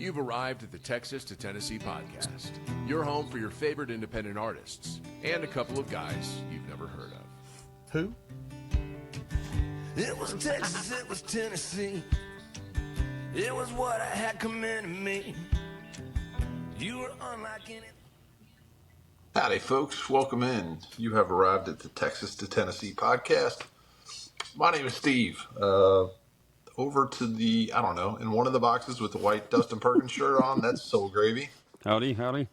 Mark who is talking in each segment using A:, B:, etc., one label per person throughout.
A: You've arrived at the Texas to Tennessee podcast, your home for your favorite independent artists and a couple of guys you've never heard of.
B: Who?
C: It was Texas, it was Tennessee. It was what I had coming to me. You were unlike any.
B: Howdy, folks. Welcome in. You have arrived at the Texas to Tennessee podcast. My name is Steve. Over to the, I don't know, in one of the boxes with the white Dustin Perkins shirt on, that's Soul Gravy.
D: Howdy, howdy.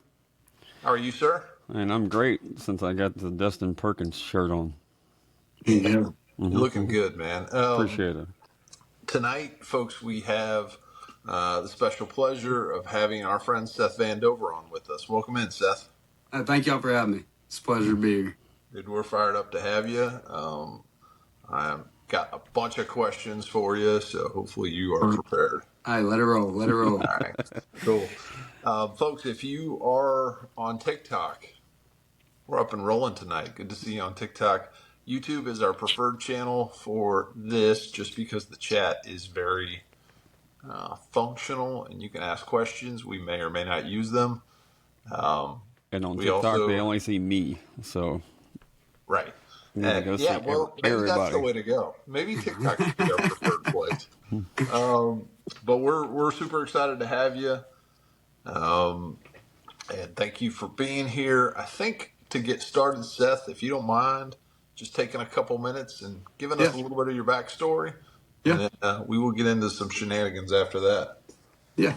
B: How are you, sir?
D: And I'm great since I got the Dustin Perkins shirt on.
B: Yeah. You're looking good, man.
D: Appreciate it.
B: Tonight, folks, we have the special pleasure of having our friend Seth Van Dover on with us. Welcome in, Seth.
E: Thank y'all for having me. It's a pleasure to be here.
B: Dude, we're fired up to have you. I've got a bunch of questions for you, so hopefully you are prepared.
E: All right, let it roll. Let it roll.
B: All right, cool. Folks, if you are on TikTok, we're up and rolling tonight. Good to see you on TikTok. YouTube is our preferred channel for this just because the chat is very functional and you can ask questions. We may or may not use them.
D: And on TikTok, they only see me, so.
B: Right.
D: Maybe
B: maybe that's the way to go. Maybe TikTok should be our preferred place. But we're super excited to have you. And thank you for being here. I think to get started, Seth, if you don't mind, just taking a couple minutes and giving us a little bit of your backstory.
E: Yeah.
B: And then, we will get into some shenanigans after that.
E: Yeah.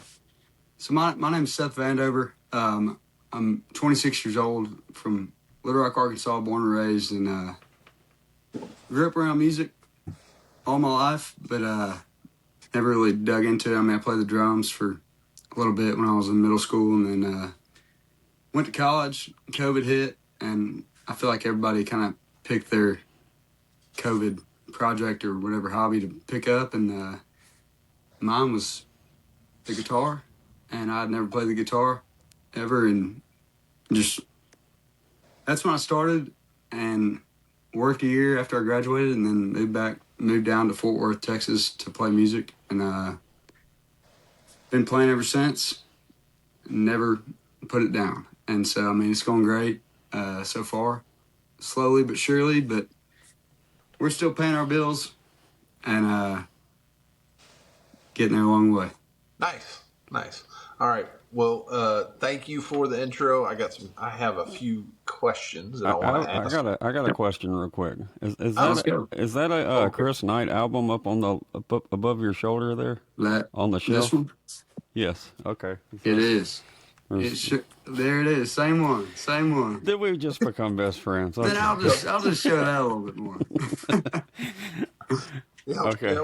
E: So my name's Seth Van Dover. I'm 26 years old, from Little Rock, Arkansas, born and raised, and grew up around music all my life, but never really dug into it. I mean, I played the drums for a little bit when I was in middle school, and then went to college. COVID hit, and I feel like everybody kind of picked their COVID project or whatever hobby to pick up, and mine was the guitar, and I'd never played the guitar ever, and just that's when I started and worked a year after I graduated, and then moved down to Fort Worth, Texas to play music, and been playing ever since. Never put it down. And so, I mean, it's going great so far, slowly but surely, but we're still paying our bills and getting there a long way.
B: Nice. All right. Well, thank you for the intro. I have a few questions that I want to ask.
D: I got a question real quick. Is that a Chris Knight album up on the above your shoulder there? On the shelf?
E: This one?
D: Yes. Okay.
E: It is. There it is. Same one.
D: Did we just become best friends? Okay.
E: Then I'll just show that a little bit more.
B: Yeah,
D: okay.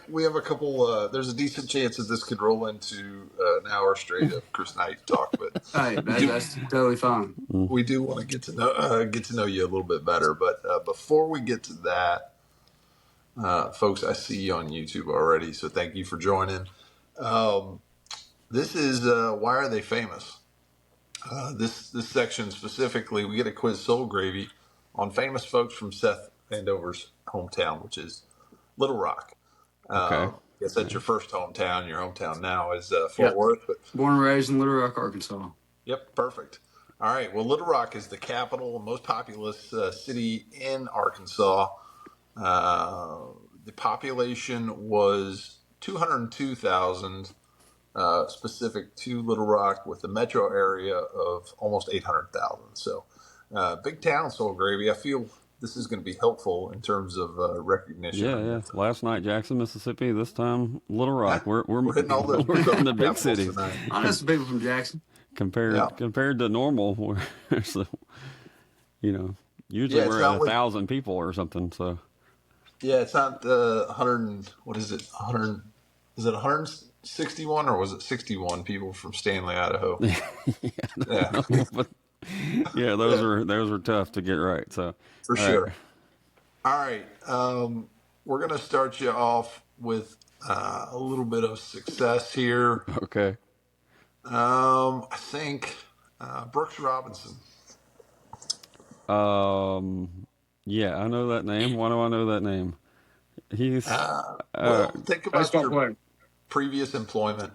B: We have a couple. There's a decent chance that this could roll into an hour straight of Chris Knight talk, but
E: hey, that's totally fine.
B: We do want to get to know you a little bit better. But before we get to that, folks, I see you on YouTube already, so thank you for joining. This is Why Are They Famous? This section specifically, we get a quiz Soul Gravy on famous folks from Seth Van Dover's hometown, which is Little Rock.
D: Okay.
B: I guess that's your first hometown. Your hometown now is Fort Worth. But,
E: born and raised in Little Rock, Arkansas.
B: Yep, perfect. All right. Well, Little Rock is the capital and most populous city in Arkansas. The population was 202,000 specific to Little Rock, with the metro area of almost 800,000. So big town, Soul Gravy. I feel this is going to be helpful in terms of recognition.
D: Yeah. Last night, Jackson, Mississippi. This time, Little Rock. We're
B: hitting all the
D: we're in the big cities.
E: I know some people from Jackson.
D: Compared to normal, where usually we're at 1,000 people or something. So
B: yeah, it's not 100. What is it? 100? Is it 161 or was it 61 people from Stanley, Idaho?
D: But yeah, those were tough to get right. So
B: for sure. All right, we're gonna start you off with a little bit of success here.
D: Okay.
B: I think Brooks Robinson.
D: Yeah, I know that name. Why do I know that name? He's
B: think about your previous employment.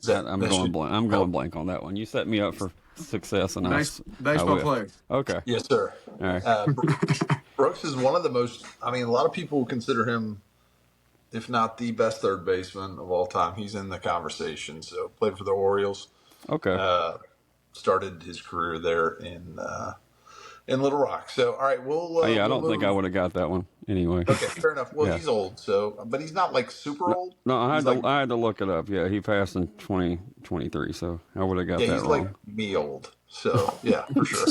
D: I'm going blank. I'm going blank on that one. You set me up for success, and
E: baseball player.
D: Okay.
B: Yes, sir.
D: All right.
B: Brooks is one of the most. I mean, a lot of people consider him, if not the best third baseman of all time. He's in the conversation. So played for the Orioles.
D: Okay.
B: Started his career there in Little Rock. So all right, we'll.
D: I don't think I would have got that one anyway.
B: Okay, fair enough. Well, he's old, but he's not like super old.
D: No, I had to look it up. Yeah, he passed in 2023, so I would have got that wrong.
B: He's like me old. So yeah, for sure.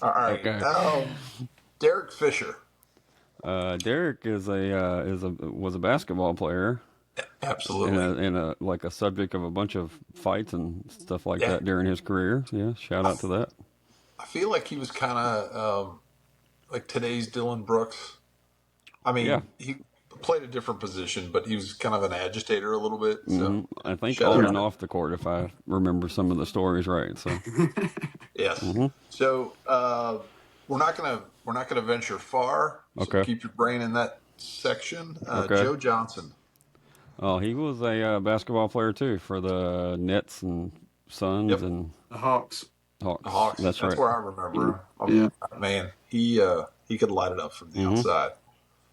B: All right.
D: Okay.
B: Derek Fisher.
D: Derek was a basketball player.
B: Absolutely.
D: And a subject of a bunch of fights and stuff like that during his career. Yeah, shout out to that.
B: I feel like he was kind of like today's Dylan Brooks. I mean, he played a different position, but he was kind of an agitator a little bit. So
D: I think on and off the court, if I remember some of the stories right. So
B: yes. Mm-hmm. So we're not gonna venture far. So
D: okay.
B: Keep your brain in that section. Joe Johnson.
D: Oh, he was a basketball player too for the Nets and Suns and
E: the Hawks.
B: The Hawks. That's right. Where I remember him. Man, he could light it up from the outside.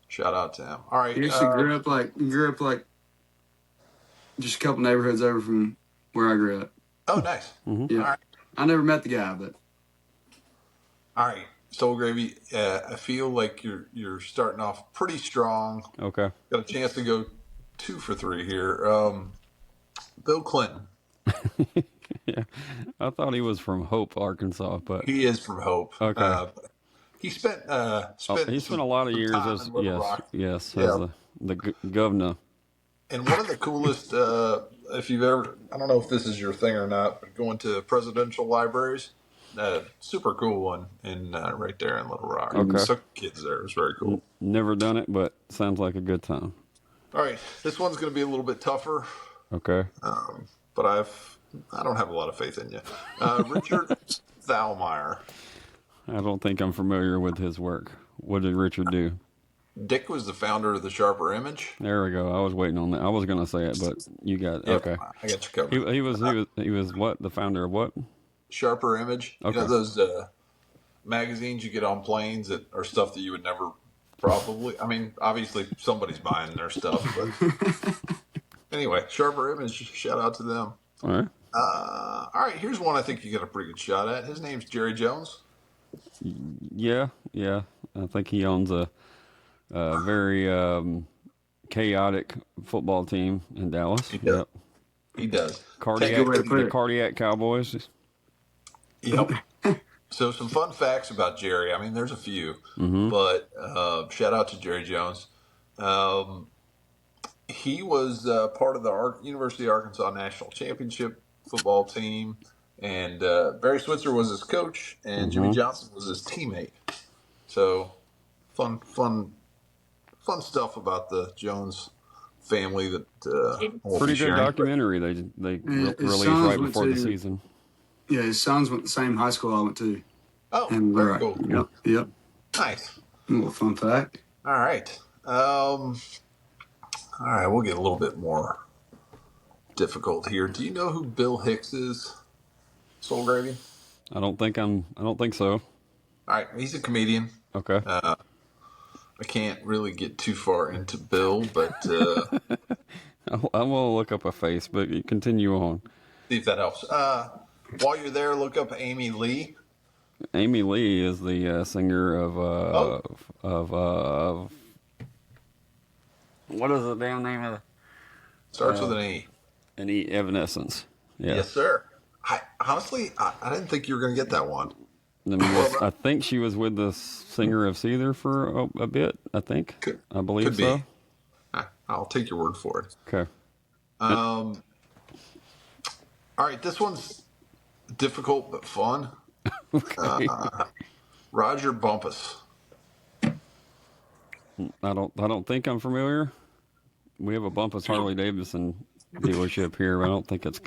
B: Shout out to him. All right.
E: He actually grew up like just a couple neighborhoods over from where I grew up.
B: Oh, nice.
E: Mm-hmm. Yeah.
B: All right.
E: I never met the guy, but.
B: All right. Soul Gravy, I feel like you're starting off pretty strong.
D: Okay.
B: Got a chance to go 2 for 3 here. Bill Clinton.
D: Yeah, I thought he was from Hope, Arkansas, but
B: he is from Hope.
D: Okay.
B: He spent
D: he spent a lot of years as the governor.
B: And one of the coolest, if you've ever, I don't know if this is your thing or not, but going to presidential libraries, super cool one in right there in Little Rock.
D: Okay.
B: Took kids there. It was very cool.
D: Never done it, but sounds like a good time.
B: All right, this one's going to be a little bit tougher.
D: Okay.
B: But I don't have a lot of faith in you. Richard Thalmeyer.
D: I don't think I'm familiar with his work. What did Richard do?
B: Dick was the founder of the Sharper Image.
D: There we go. I was waiting on that. I was going to say it, but you got okay.
B: I got you covered.
D: He was what? The founder of what?
B: Sharper Image.
D: Okay.
B: You know those magazines you get on planes that are stuff that you would never probably. I mean, obviously somebody's buying their stuff, but anyway, Sharper Image. Shout out to them.
D: All right.
B: All right. Here's one I think you got a pretty good shot at. His name's Jerry Jones.
D: Yeah. I think he owns a very chaotic football team in Dallas.
B: He does. Yep. He does.
D: The Cardiac Cowboys.
B: Yep. So some fun facts about Jerry. I mean, there's a few, but shout out to Jerry Jones. He was part of the University of Arkansas National Championship football team, and Barry Switzer was his coach, and Jimmy Johnson was his teammate. So fun stuff about the Jones family that
D: pretty good documentary they released right before the season.
E: Yeah, his sons went to the same high school I went to.
B: Oh, very cool.
E: Yep.
B: Nice.
E: A little fun fact.
B: All right. All right, we'll get a little bit more difficult here. Do you know who Bill Hicks is? Soul Gravy?
D: I don't think so.
B: All right, he's a comedian.
D: Okay.
B: I can't really get too far into Bill, but
D: I'm gonna look up a face, but you continue on.
B: See if that helps. While you're there, look up Amy Lee.
D: Amy Lee is the singer of what is the damn name of it?
B: Starts with an E.
D: An E, Evanescence. Yeah.
B: Yes, sir. I honestly didn't think you were going to get that one.
D: I think she was with the singer of Seether for a bit. I think. I believe
B: could
D: so.
B: Be. I'll take your word for it.
D: Okay.
B: All right, this one's difficult but fun.
D: Okay.
B: Roger Bumpus.
D: I don't think I'm familiar. We have a Bumpus Harley Davidson dealership here. I don't think it's.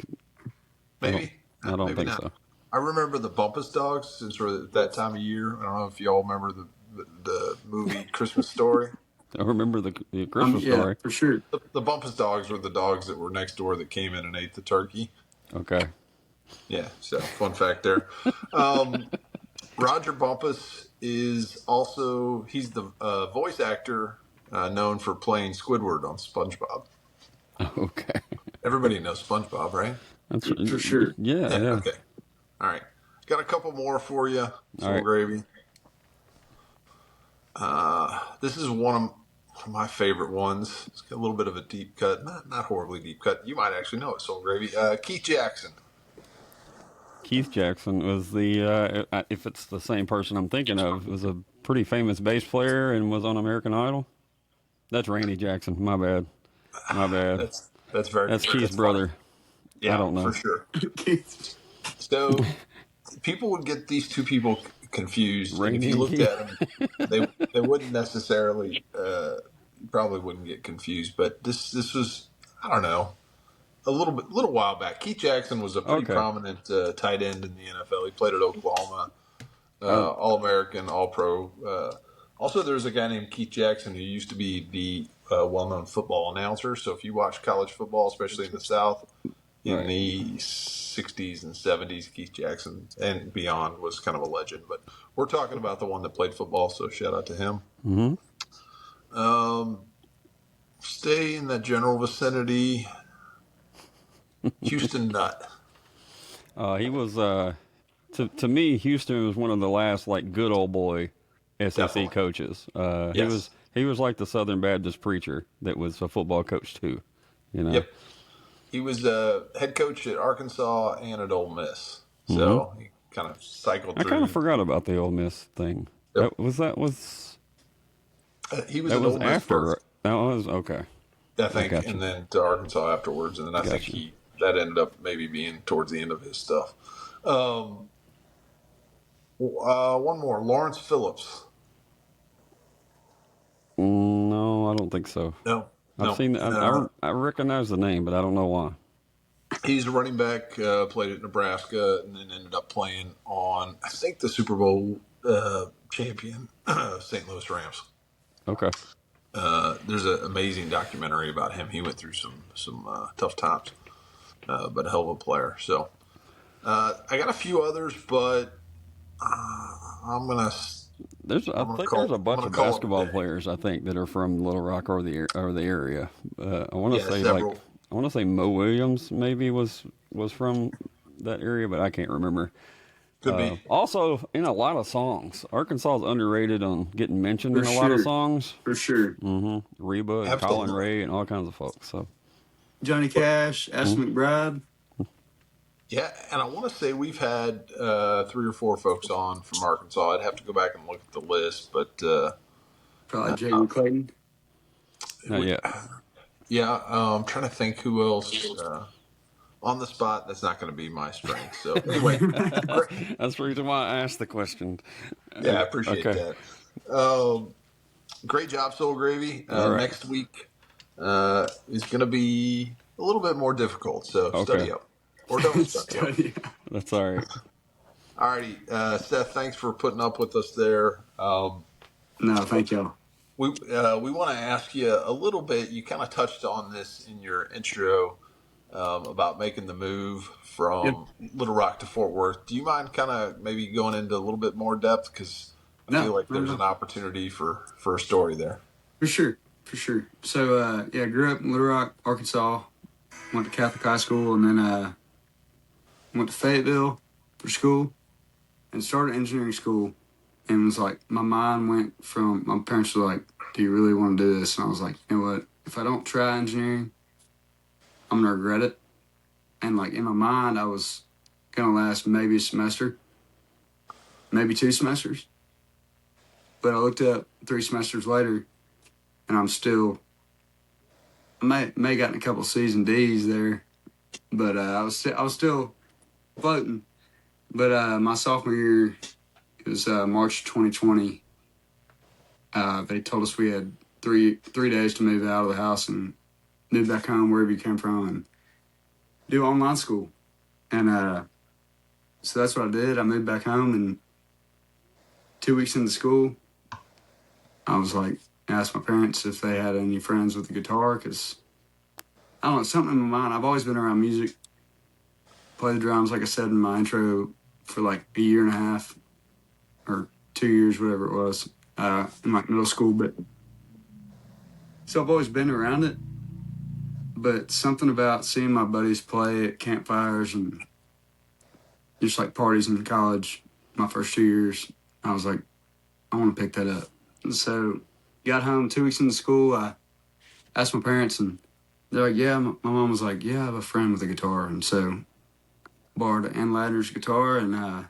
B: Maybe.
D: I don't think so.
B: I remember the Bumpus dogs since we're at that time of year. I don't know if y'all remember the movie Christmas Story.
D: I remember the Christmas
E: yeah,
D: story.
E: for sure.
B: The Bumpus dogs were the dogs that were next door that came in and ate the turkey.
D: Okay.
B: Yeah, so fun fact there. Roger Bumpus is also, he's the voice actor known for playing Squidward on SpongeBob.
D: Okay.
B: Everybody knows SpongeBob, right?
D: That's
E: For sure.
D: Yeah.
B: Okay. All right. Got a couple more for you. Soul
D: right.
B: Gravy. This is one of my favorite ones. It's got a little bit of a deep cut. Not horribly deep cut. You might actually know it, Soul Gravy. Keith Jackson.
D: Keith Jackson was the, if it's the same person I'm thinking of, was a pretty famous bass player and was on American Idol. That's Randy Jackson. My bad.
B: That's very
D: That's
B: good.
D: Keith's brother.
B: Funny. Yeah,
D: I don't know.
B: for sure. So people would get these two people confused. And if you looked at them, they wouldn't necessarily, you probably wouldn't get confused. But this was, I don't know, a little while back. Keith Jackson was a pretty prominent tight end in the NFL. He played at Oklahoma, All-American, All-Pro. Also, there's a guy named Keith Jackson who used to be the well-known football announcer. So if you watch college football, especially in the South, in the 60s and 70s, Keith Jackson and beyond was kind of a legend. But we're talking about the one that played football, so shout out to him.
D: Mm-hmm.
B: Stay in that general vicinity. Houston Nutt.
D: He was, to me, Houston was one of the last, like, good old boy SEC
B: Definitely.
D: coaches.
B: Yes.
D: He was like the Southern Baptist preacher that was a football coach too, you know.
B: Yep. He was head coach at Arkansas and at Ole Miss. So he kind of cycled through.
D: I kind of forgot about the Ole Miss thing.
B: Yep.
D: He was
B: that
D: at
B: was
D: Ole Miss
B: after.
D: first. That was okay.
B: I think,
D: gotcha.
B: and then to Arkansas afterwards, and then I think that ended up maybe being towards the end of his stuff. One more, Lawrence Phillips.
D: No, I don't think so.
B: No,
D: I've seen. I recognize the name, but I don't know why.
B: He's a running back. Played at Nebraska, and then ended up playing on, I think, the Super Bowl champion St. Louis Rams.
D: Okay.
B: There's an amazing documentary about him. He went through some tough times, but a hell of a player. So I got a few others, but I'm gonna.
D: I think there's a bunch of basketball players I think that are from Little Rock or the area. I want to say several. I want to say Mo Williams maybe was from that area, but I can't remember.
B: Could be.
D: Also, in a lot of songs, Arkansas is underrated on getting mentioned in a lot of songs.
E: For sure.
D: Mm-hmm. Reba and Colin Ray and all kinds of folks. So
E: Johnny Cash, Ashley McBride.
B: Yeah, and I want to say we've had 3 or 4 folks on from Arkansas. I'd have to go back and look at the list, but
E: probably Jamie Clayton.
D: Not yet.
B: Yeah, I'm trying to think who else on the spot. That's not going to be my strength. So anyway,
D: that's the reason why I asked the question.
B: Yeah, I appreciate that. Great job, Soul Gravy. Next week is going to be a little bit more difficult, so study up. Or don't study up.
D: That's all right.
B: All righty. Seth, thanks for putting up with us there.
E: No, thank y'all.
B: We want to ask you a little bit. You kind of touched on this in your intro about making the move from Little Rock to Fort Worth. Do you mind kind of maybe going into a little bit more depth? Because I feel like there's an opportunity for a story there.
E: For sure. So, I grew up in Little Rock, Arkansas. Went to Catholic high school, and then went to Fayetteville for school and started engineering school. And it was like, my mind went from, my parents were like, do you really want to do this? And I was like, you know what? If I don't try engineering, I'm going to regret it. And like in my mind, I was going to last maybe a semester, maybe 2 semesters. But I looked up 3 semesters later, and I'm still, I may have gotten a couple C's and D's there, but I was still floating. But my sophomore year, it was March 2020. They told us we had three days to move out of the house and move back home wherever you came from and do online school. And so that's what I did. I moved back home, and 2 weeks into school, I was like, and asked my parents if they had any friends with a guitar, because I don't know, something in my mind. I've always been around music, play the drums, like I said in my intro, for like a year and a half or 2 years, whatever it was, in like middle school. But so I've always been around it. But something about seeing my buddies play at campfires and just like parties in college, my first 2 years, I was like, I want to pick that up. And so got home 2 weeks into school. I asked my parents, and they're like, yeah. My mom was like, yeah, I have a friend with a guitar. And so borrowed Ann Ladner's guitar and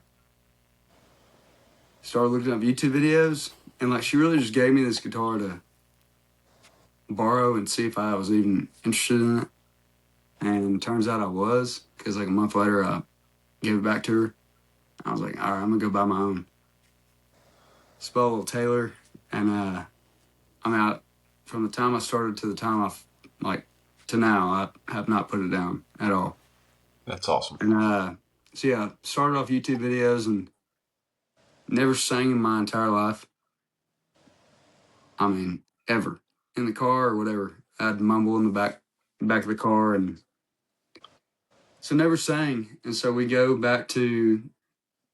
E: started looking up YouTube videos. And like, she really just gave me this guitar to borrow and see if I was even interested in it. And turns out I was, because like a month later, I gave it back to her. I was like, all right, I'm going to go buy my own. Spell a little Taylor. And I'm out from the time I started to the time to now, I have not put it down at all.
B: That's awesome.
E: And so yeah, started off YouTube videos and never sang in my entire life. I mean, ever. In the car or whatever. I'd mumble in the back of the car, and so never sang. And so we go back to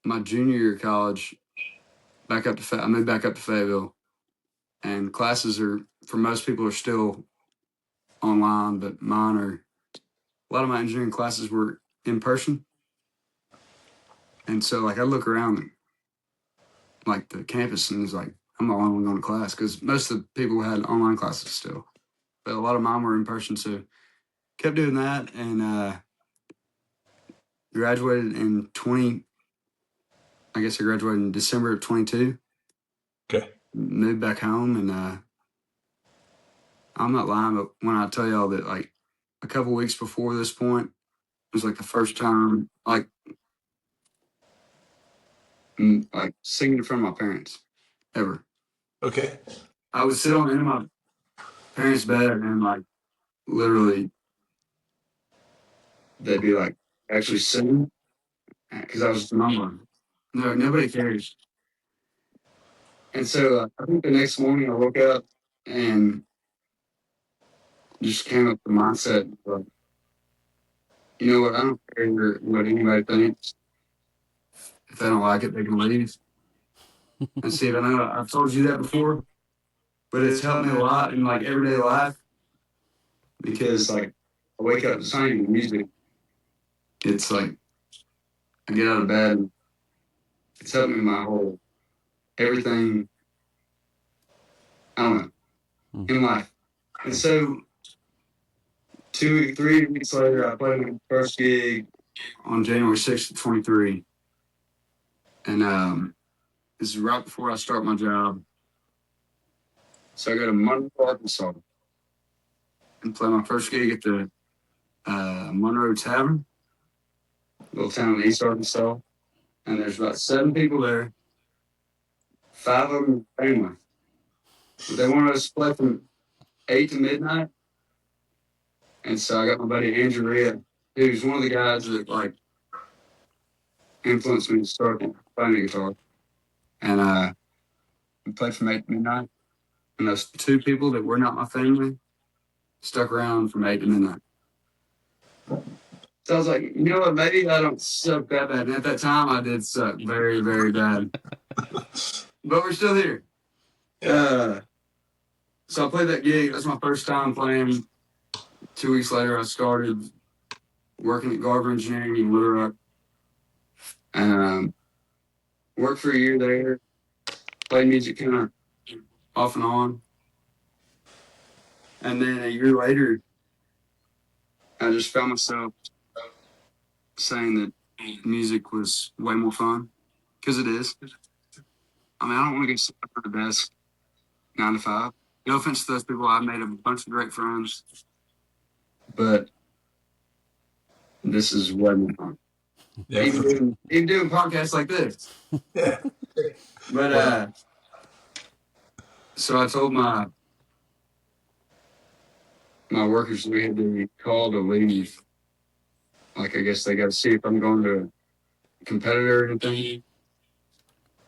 E: my junior year of college, I moved back up to Fayetteville, and classes for most people are still online, but a lot of my engineering classes were in person. And so like I look around like the campus and it's like, I'm the only one going to class, because most of the people had online classes still, but a lot of mine were in person. So kept doing that, and graduated in I graduated in December of 22.
B: Okay.
E: Moved back home, and I'm not lying, but when I tell y'all that like a couple weeks before this point was like the first time like singing in front of my parents ever.
B: Okay.
E: I would sit in my parents' bed and like literally they'd be like actually singing, because I was just mumbling. No, nobody cares. And so I think the next morning I woke up and just came up with the mindset of, you know what, I don't care what anybody thinks. If they don't like it, they can leave. And Steve, I know I've told you that before, but it's helped me a lot in like everyday life, because like I wake up singing music. It's like I get out of bed and it's helped me my whole everything, I don't know, in life. And so 3 weeks later, I played my first gig on January 6th, 23. And this is right before I start my job. So I go to Monroe, Arkansas, and play my first gig at the Monroe Tavern, little town in East Arkansas. And there's about 7 people there. 5 of them are family. But they wanted us to play from 8 to midnight. And so I got my buddy Andrew Rhea, who's one of the guys that like influenced me to start playing the guitar. And we played from 8 to midnight. And those 2 people that were not my family stuck around from 8 to midnight. So I was like, you know what, maybe I don't suck that bad. And at that time, I did suck very, very bad. But we're still here. So I played that gig. That's my first time playing. 2 weeks later, I started working at Garver Engineering in Little Rock. And worked for a year there. Played music kind of off and on. And then a year later, I just found myself saying that music was way more fun, because it is. I mean, I don't want to get stuck at the desk 9 to 5. No offense to those people. I've made a bunch of great friends, but this is way more fun. Yeah. Even doing podcasts like this.
B: Yeah.
E: But so I told my workers we had to be called to leave. Like, I guess they got to see if I'm going to a competitor or anything.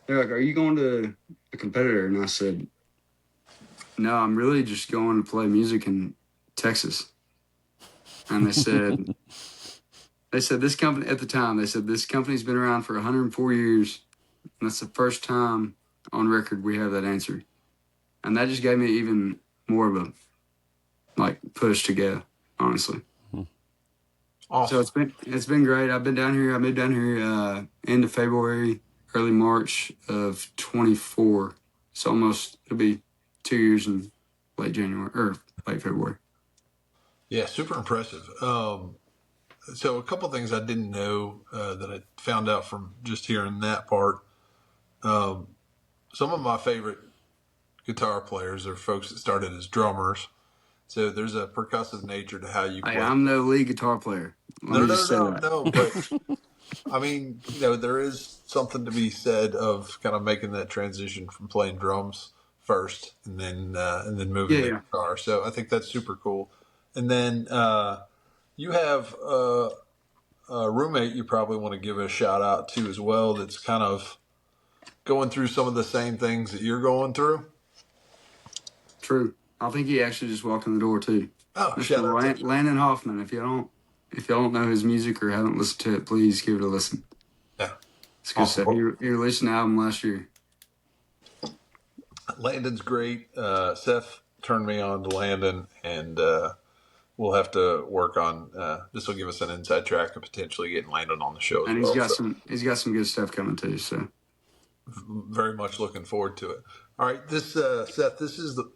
E: They're like, are you going to a competitor? And I said, no, I'm really just going to play music in Texas. And they said this company at the time, they said this company's been around for 104 years. And that's the first time on record we have that answer. And that just gave me even more of a push to go, honestly.
B: Awesome.
E: So it's been great. I've been down here. I moved down here end of February, early March of 24. So it'll be 2 years in late January or late February.
B: Yeah, super impressive. So a couple things I didn't know that I found out from just hearing that part. Some of my favorite guitar players are folks that started as drummers. So there's a percussive nature to how you play.
E: I'm no lead guitar player.
B: No. But I mean, there is something to be said of kind of making that transition from playing drums first and then moving to guitar. So I think that's super cool. And then you have a roommate you probably want to give a shout out to as well. That's kind of going through some of the same things that you're going through.
E: True. I think he actually just walked in the door too.
B: Oh, shout out to
E: Landon Hoffman. If y'all don't know his music or haven't listened to it, please give it a listen.
B: Yeah,
E: it's good stuff. He released an album last year.
B: Landon's great. Seth turned me on to Landon, and we'll have to work on. This will give us an inside track of potentially getting Landon on the show.
E: And he's got some good stuff coming too. So
B: very much looking forward to it. All right, this Seth, this is the.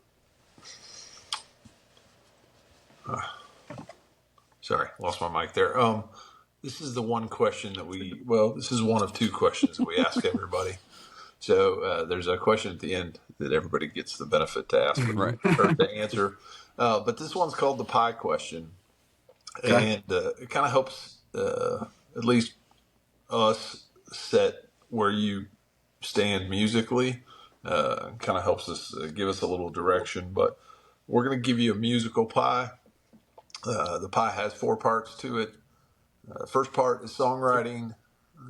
B: Sorry, lost my mic there. This is the one question that this is one of two questions that we ask everybody. So there's a question at the end that everybody gets the benefit to ask or to answer. But this one's called the pie question. Okay. And it kind of helps at least us set where you stand musically. Kind of helps us give us a little direction. But we're going to give you a musical pie. The pie has 4 parts to it. The first part is songwriting.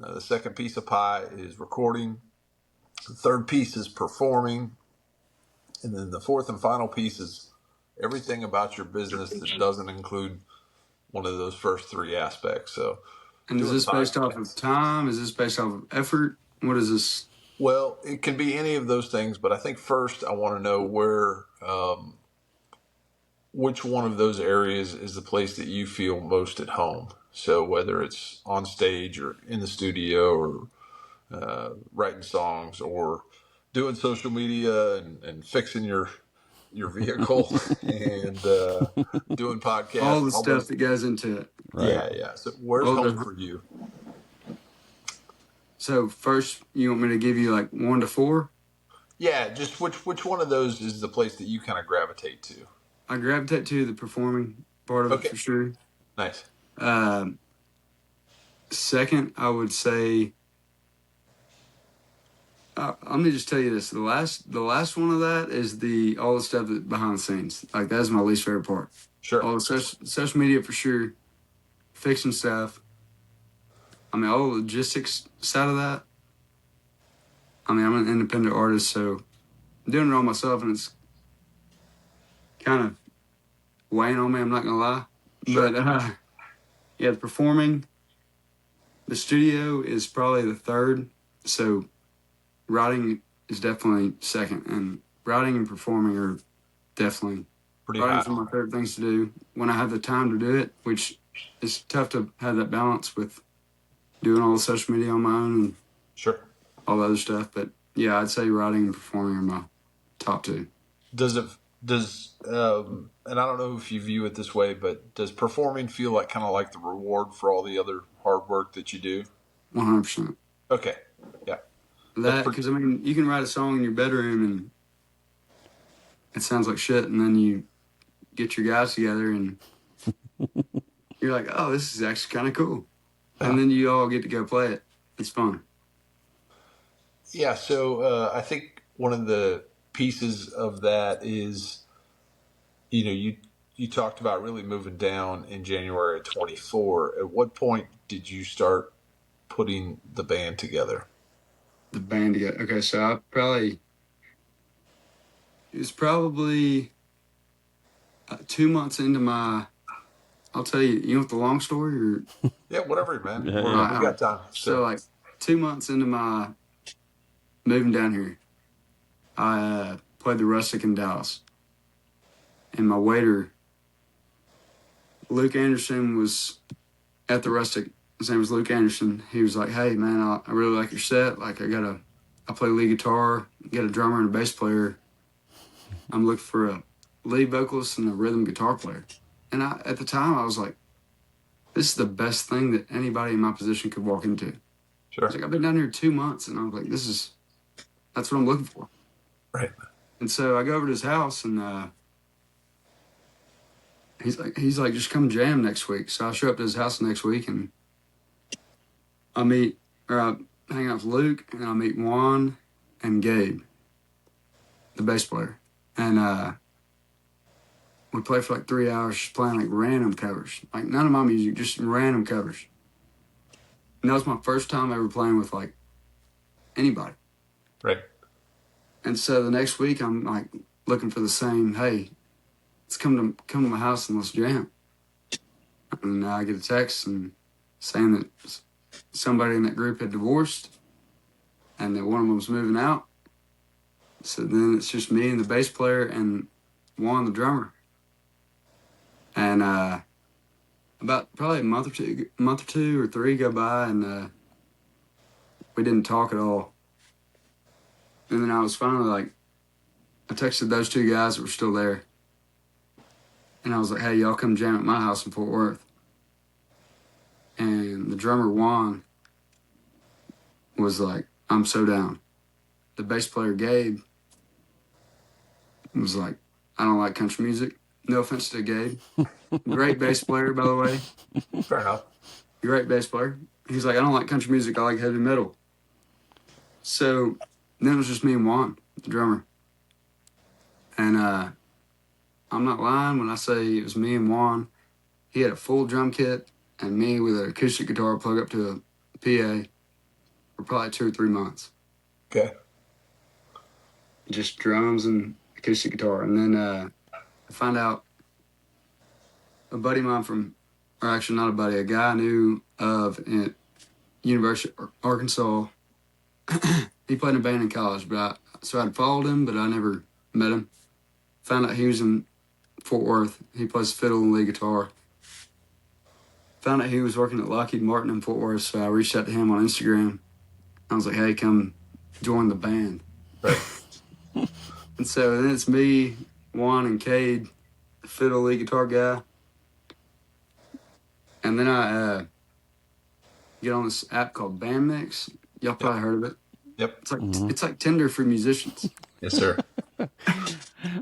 B: The second piece of pie is recording. The third piece is performing. And then the fourth and final piece is everything about your business that doesn't include one of those first 3 aspects. So,
E: and is this based off of time? Is this based off of effort? What is this?
B: Well, it can be any of those things, but I think first I want to know where, which one of those areas is the place that you feel most at home. So whether it's on stage or in the studio or writing songs or doing social media and fixing your vehicle and doing podcasts.
E: All the stuff that goes into it.
B: Right. Yeah. So where's home for you?
E: So first, you want me to give you 1 to 4?
B: Yeah, just which one of those is the place that you kind of gravitate to?
E: I gravitate to the performing part of it for sure.
B: Nice.
E: Second, I would say, let me just tell you this: the last one of that is all the stuff that behind the scenes. That's my least favorite part.
B: Sure.
E: All the social media for sure, fixing stuff. I mean, all the logistics side of that. I mean, I'm an independent artist, so I'm doing it all myself, and it's kind of weighing on me. I'm not gonna lie,
B: sure.
E: But the performing, the studio is probably the third. So writing is definitely second, and writing and performing are definitely
B: pretty high.
E: Writing's one of my favorite things to do when I have the time to do it, which is tough to have that balance with doing all the social media on my own and
B: sure
E: all the other stuff. But yeah, I'd say writing and performing are my top 2.
B: Does and I don't know if you view it this way, but does performing feel kind of like the reward for all the other hard work that you do?
E: 100%.
B: Okay. Yeah.
E: Because, I mean, you can write a song in your bedroom and it sounds like shit, and then you get your guys together and you're like, oh, this is actually kind of cool. And then you all get to go play it. It's fun.
B: Yeah, so I think one of the pieces of that is, you talked about really moving down in January of 24. At what point did you start putting the band together?
E: The band together. Okay, so I probably it was probably 2 months into my. I'll tell you. You want the long story or?
B: Yeah, whatever, man.
D: Yeah,
B: We got time.
E: So like 2 months into my moving down here, I played the Rustic in Dallas, and my waiter, Luke Anderson, was at the Rustic. His name was Luke Anderson. He was like, "Hey man, I really like your set. Like I play lead guitar, got a drummer and a bass player. I'm looking for a lead vocalist and a rhythm guitar player." And at the time, I was like, this is the best thing that anybody in my position could walk into.
B: Sure.
E: I was like, I've been down here 2 months, and I was like, that's what I'm looking for.
B: Right.
E: And so I go over to his house, and he's like, just come jam next week. So I show up to his house next week, and I hang out with Luke, and I meet Juan and Gabe, the bass player. And we play for like 3 hours, just playing like random covers. Like none of my music, just random covers. And that was my first time ever playing with like anybody.
B: Right.
E: And so the next week I'm like looking for the same, hey, let's come to my house and let's jam. And I get a text and saying that somebody in that group had divorced and that one of them was moving out. So then it's just me and the bass player and Juan, the drummer. And about probably a month or two or three go by, and we didn't talk at all. And then I was finally like, I texted those two guys that were still there, and I was like, "Hey, y'all come jam at my house in Fort Worth." And the drummer Juan was like, "I'm so down." The bass player Gabe was like, "I don't like country music." No offense to Gabe. Great bass player, by the way.
B: Fair enough.
E: Great bass player. He's like, "I don't like country music. I like heavy metal." So then it was just me and Juan, the drummer. And I'm not lying when I say it was me and Juan. He had a full drum kit and me with an acoustic guitar plug up to a PA for probably 2 or 3 months.
B: Okay.
E: Just drums and acoustic guitar. And then I find out a buddy of mine or actually not a buddy, a guy I knew of at University of Arkansas. He played in a band in college, so I'd followed him, but I never met him. Found out he was in Fort Worth. He plays fiddle and lead guitar. Found out he was working at Lockheed Martin in Fort Worth, so I reached out to him on Instagram. I was like, "Hey, come join the band."
B: Right.
E: And so then it's me, Juan, and Cade, the fiddle lead guitar guy. And then I get on this app called Bandmix. Y'all probably heard of it.
B: Yep.
E: It's like Tinder for musicians.
B: Yes, sir.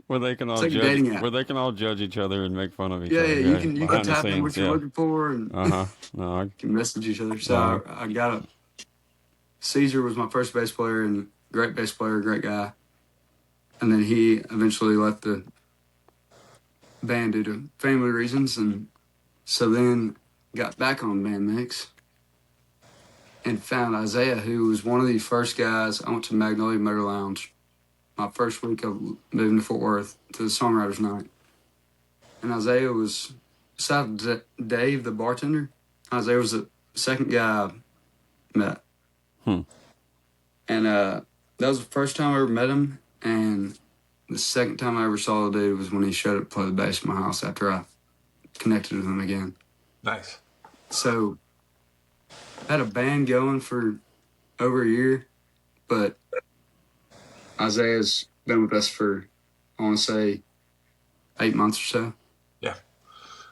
D: Where they can all
E: like
D: judge each other and make fun of each
E: Yeah,
D: other.
E: yeah. You can type in what you're
D: yeah.
E: looking for and
D: No,
E: you can message each other. So I got Caesar was my first bass player and great bass player, great guy. And then he eventually left the band due to family reasons, and so then got back on Bandmix and found Isaiah, who was one of the first guys. I went to Magnolia Motor Lounge my first week of moving to Fort Worth to the Songwriters Night. And Isaiah was, besides Dave, the bartender, Isaiah was the second guy I met. And that was the first time I ever met him. And the second time I ever saw the dude was when he showed up to play the bass in my house after I connected with him again.
B: Nice.
E: So I had a band going for over a year, but Isaiah's been with us for, I want to say, 8 months or so.
B: Yeah.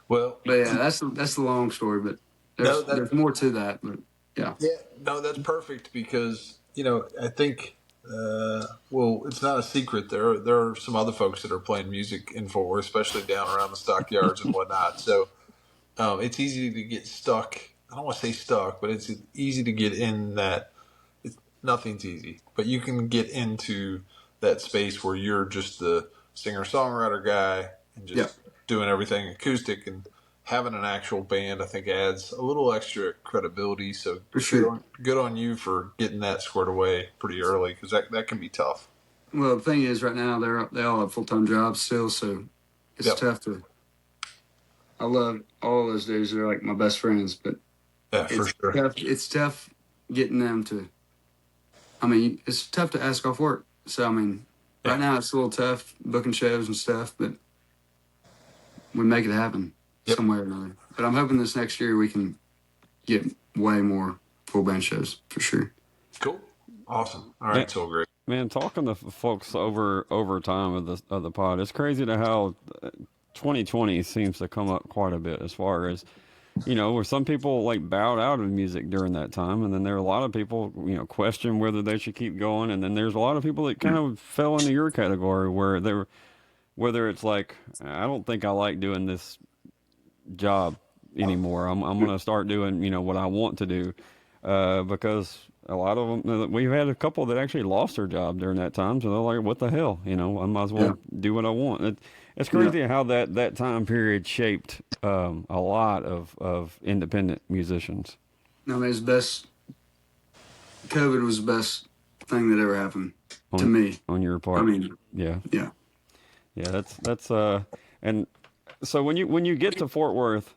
B: Well.
E: But yeah, that's the long story, but there's more to that. But yeah.
B: Yeah. No, that's perfect because, I think, it's not a secret. There are some other folks that are playing music in Fort Worth, especially down around the stockyards and whatnot. So it's easy to get stuck. I don't want to say stuck, but it's easy to get in that. Nothing's easy, but you can get into that space where you're just the singer-songwriter guy and just doing everything acoustic, and having an actual band, I think, adds a little extra credibility. So
E: for sure.
B: Good on you for getting that squared away pretty early, because that can be tough.
E: Well, the thing is, right now they all have full-time jobs still, so it's tough to. I love all those dudes. They're like my best friends, but
B: for sure.
E: It's tough getting them to. I mean, it's tough to ask off work. So I mean, right now it's a little tough booking shows and stuff, but we make it happen some way or another. But I'm hoping this next year we can get way more full band shows for sure.
B: Cool, awesome. All right, so great.
D: Man, talking to folks over time of the pod, it's crazy to how 2020 seems to come up quite a bit as far as, you know, where some people like bowed out of music during that time, and then there are a lot of people, you know, question whether they should keep going, and then there's a lot of people that kind of fell into your category where they're, whether it's like, I don't think I like doing this job anymore. I'm going to start doing, you know, what I want to do, because a lot of them, we've had a couple that actually lost their job during that time, so they're like, what the hell, you know, I might as well do what I want. It's crazy how that time period shaped a lot of independent musicians.
E: I mean, COVID was the best thing that ever happened to me.
D: On your part.
E: I mean,
D: yeah. That's and so when you get to Fort Worth,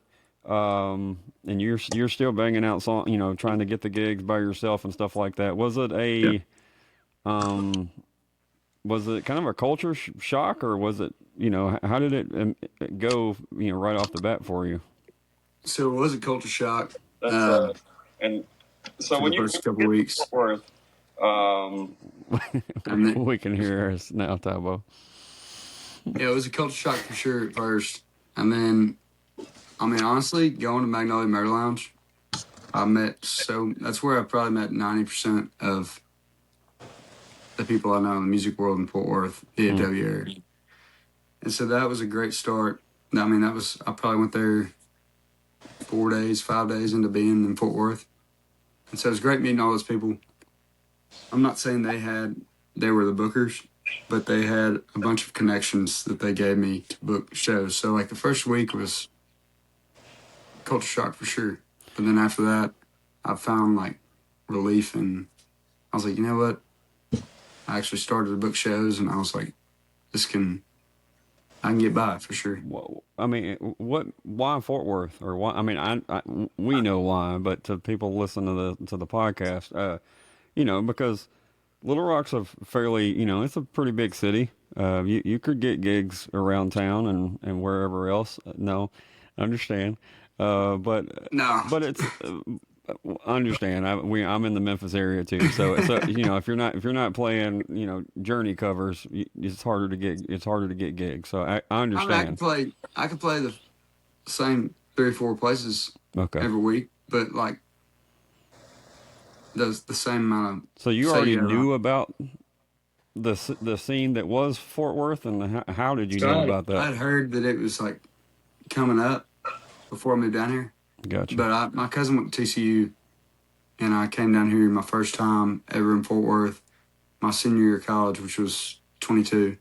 D: and you're still banging out song, you know, trying to get the gigs by yourself and stuff like that. Was it was it kind of a culture shock, or was it, you know, how did it go, you know, right off the bat for you?
E: So it was a culture shock.
D: And so when
E: the first couple of weeks,
D: Fort Worth, we can hear us now, Tabo.
E: Yeah, it was a culture shock for sure at first. And then, I mean, honestly, going to Magnolia Motor Lounge, that's where I probably met 90% of the people I know in the music world in Fort Worth, DFW area. And so that was a great start. I mean, I probably went there 5 days into being in Fort Worth. And so it was great meeting all those people. I'm not saying they were the bookers, but they had a bunch of connections that they gave me to book shows. So like the first week was culture shock for sure. But then after that, I found like relief, and I was like, you know what? I actually started to book shows, and I was like, I can get by for sure.
D: Well, I mean, why Fort Worth, or why? I mean, we know why, but to people listening to the podcast, you know, because Little Rock's a fairly, you know, it's a pretty big city. You could get gigs around town and wherever else. No, I understand. But it's. I understand. I'm in the Memphis area too, so you know, if you're not playing, you know, Journey covers, it's harder to get gigs. So I understand.
E: I mean, I could play the same 3 or 4 places every week, but like the same amount of.
D: So you already knew about the scene that was Fort Worth, and how did you know about that?
E: I'd heard that it was like coming up before I moved down here.
D: Gotcha.
E: But my cousin went to TCU, and I came down here my first time ever in Fort Worth, my senior year of college, which was 22.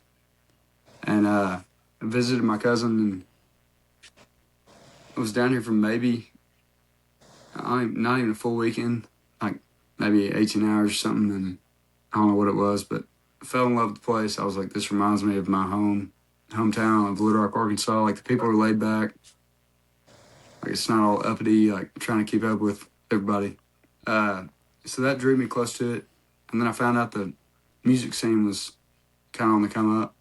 E: And I visited my cousin, and I was down here for maybe, not even a full weekend, like maybe 18 hours or something, and I don't know what it was, but I fell in love with the place. I was like, this reminds me of my hometown of Little Rock, Arkansas. Like, the people are laid back. Like, it's not all uppity, like trying to keep up with everybody. So that drew me close to it. And then I found out the music scene was kind of on the come up.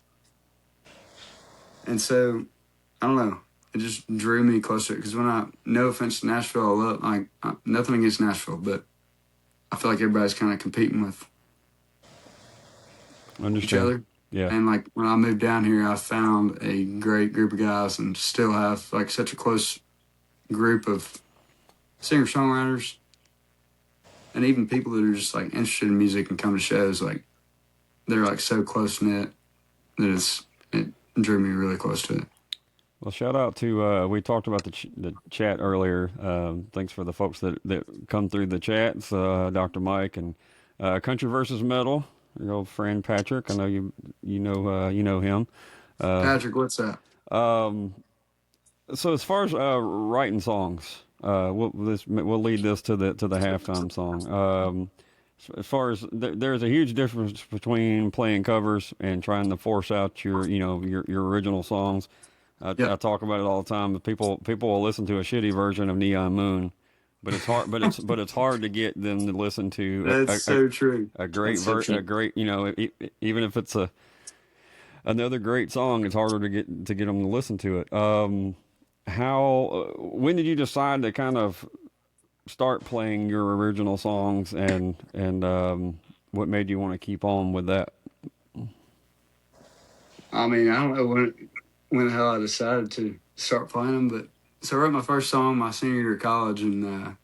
E: And so, I don't know, it just drew me closer. Because no offense to Nashville, nothing against Nashville, but I feel like everybody's kind of competing with each other.
D: Yeah.
E: And like when I moved down here, I found a great group of guys, and still have like such a close group of singer-songwriters, and even people that are just like interested in music and come to shows. Like, they're like so close-knit that it drew me really close to it.
D: Well, shout out to, we talked about the chat earlier. Thanks for the folks that come through the chats, Dr. Mike and Country versus Metal, your old friend Patrick. I know you know him.
E: Patrick, what's up?
D: So as far as writing songs, we'll lead this to the halftime song. as far as there's a huge difference between playing covers and trying to force out your original songs. I talk about it all the time. But people will listen to a shitty version of Neon Moon, but it's hard. but it's hard to get them to listen to.
E: That's so true.
D: A great version, a great even if it's another great song, it's harder to get them to listen to it. When did you decide to kind of start playing your original songs, and what made you want to keep on with that?
E: I mean, I don't know when the hell I decided to start playing them, but so I wrote my first song my senior year of college, and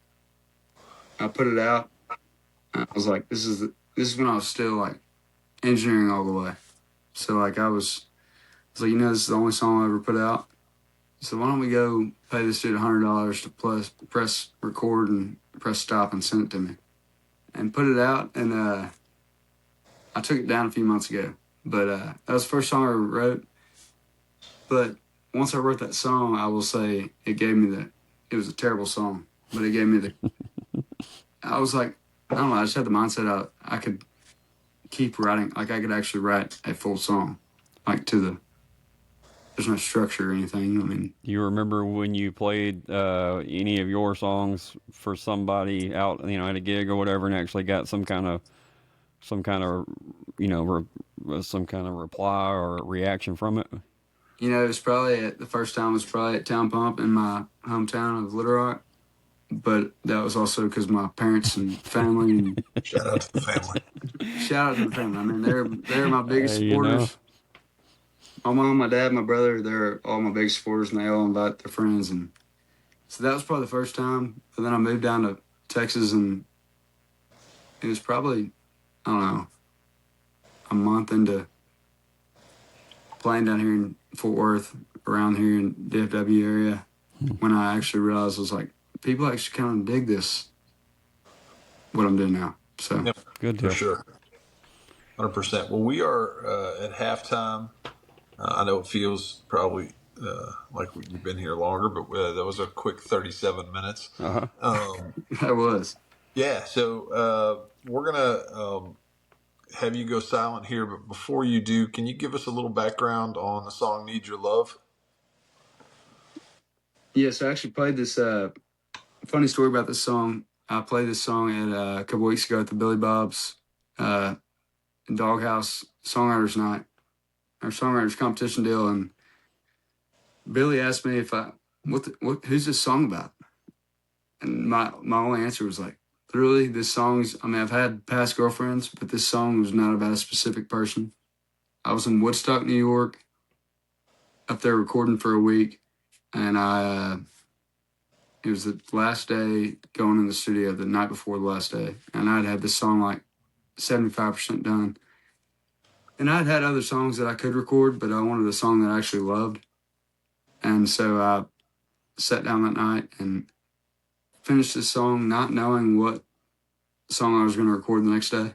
E: I put it out. I was like, this is when I was still like engineering all the way. So like I was like, this is the only song I ever put out. So why don't we go pay this dude $100 to press record and press stop and send it to me, and put it out. And I took it down a few months ago, but that was the first song I ever wrote. But once I wrote that song, I will say it was a terrible song, but it gave me I was like, I don't know, I just had the mindset I could keep writing, like I could actually write a full song, like there's no structure or anything. I mean,
D: you remember when you played any of your songs for somebody out, at a gig or whatever, and actually got some kind of reply or reaction from it?
E: It was probably the first time was probably at Town Pump in my hometown of Little Rock, but that was also because my parents and family. And
B: shout out to the family.
E: Shout out to the family. I mean, they're my biggest supporters. My mom, my dad, my brother, they're all my biggest supporters, and they all invite their friends. And so that was probably the first time. And then I moved down to Texas, and it was probably, I don't know, a month into playing down here in Fort Worth, around here in DFW area, when I actually realized I was like, people actually kind of dig this, what I'm doing now. So
B: yep,
D: good
B: for sure, 100%. Well, we are at halftime. I know it feels probably like we've been here longer, but that was a quick 37 minutes.
D: Uh-huh.
E: That was.
B: Yeah, so we're going to have you go silent here, but before you do, can you give us a little background on the song Need Your Love?
E: Yes, I actually played this funny story about this song. I played this song a couple weeks ago at the Billy Bob's Doghouse Songwriters Night, our songwriters competition deal, and Billy asked me if who's this song about? And my only answer was like, literally, this song's, I mean, I've had past girlfriends, but this song was not about a specific person. I was in Woodstock, New York, up there recording for a week, and it was the last day going in the studio, the night before the last day, and I'd had this song like 75% done. And I'd had other songs that I could record, but I wanted a song that I actually loved. And so I sat down that night and finished this song not knowing what song I was going to record the next day.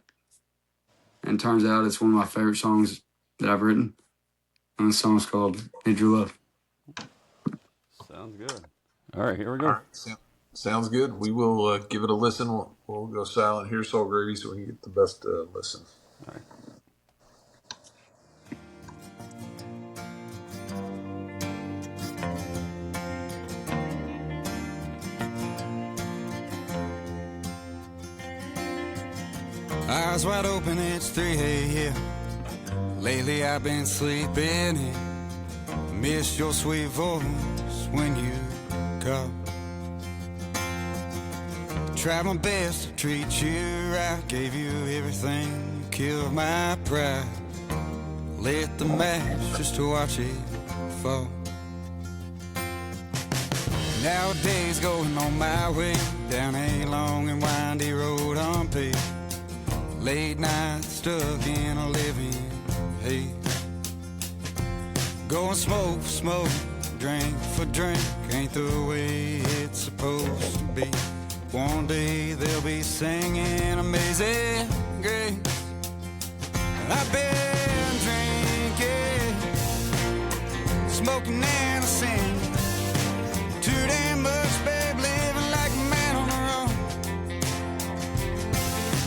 E: And turns out it's one of my favorite songs that I've written. And the song's called Need Your Love.
D: Sounds good. All right, here we go.
B: All right, sounds good. We will give it a listen. We'll go silent here, Soul Gravy, so we can get the best listen.
D: All right.
C: Eyes wide open, it's 3 a.m. Lately I've been sleeping in. Miss your sweet voice when you call. Tried my best to treat you right, gave you everything, you killed my pride. Lit the match just to watch it fall. Nowadays going on my way, down a long and windy road unpaved. Late nights stuck in a living haze. Go and smoke for smoke, drink for drink, ain't the way it's supposed to be. One day they'll be singing Amazing Grace. I've been drinking, smoking and I sing. Too damn much, babe, living like a man on the run.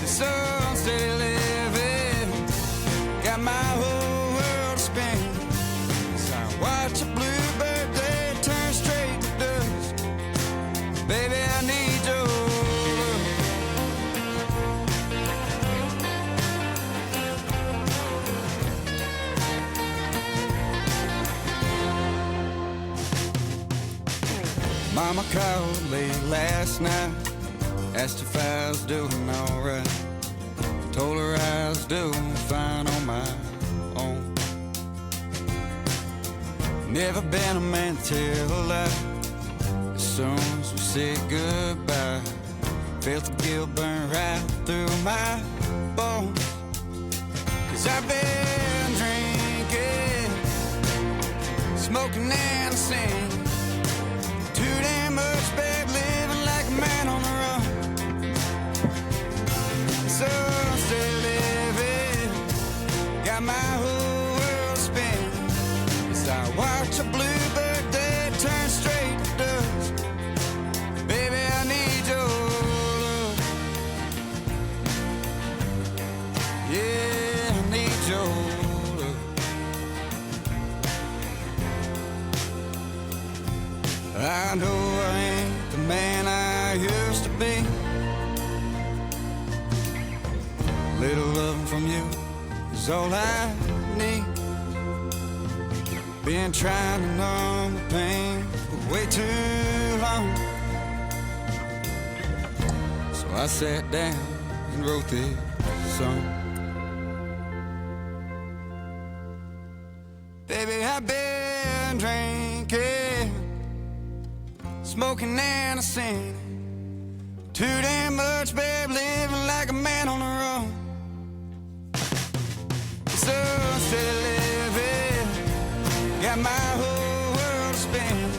C: It's so watch a bluebird day turn straight to dust. Baby, I need your love. Mama called late last night, asked if I was doing alright. Told her I was doing fine on my own. Never been a man to tell a lie. As soon as we said goodbye, felt the guilt burn right through my bones. 'Cause I've been drinking, smoking and singing. Too damn much bad living like a man on the run. So instead of living, got my whole world spinning. As I watch a bluebird day turn straight to dust. Baby, I need your love. Yeah, I need your love. I know I ain't the man I used to be. Little love from you is all I need. Been trying to numb the pain for way too long. So I sat down and wrote this song. Baby, I've been drinking, smoking and singing. Too damn much, babe, living like a man on the run. So instead of living, got my whole world spinning.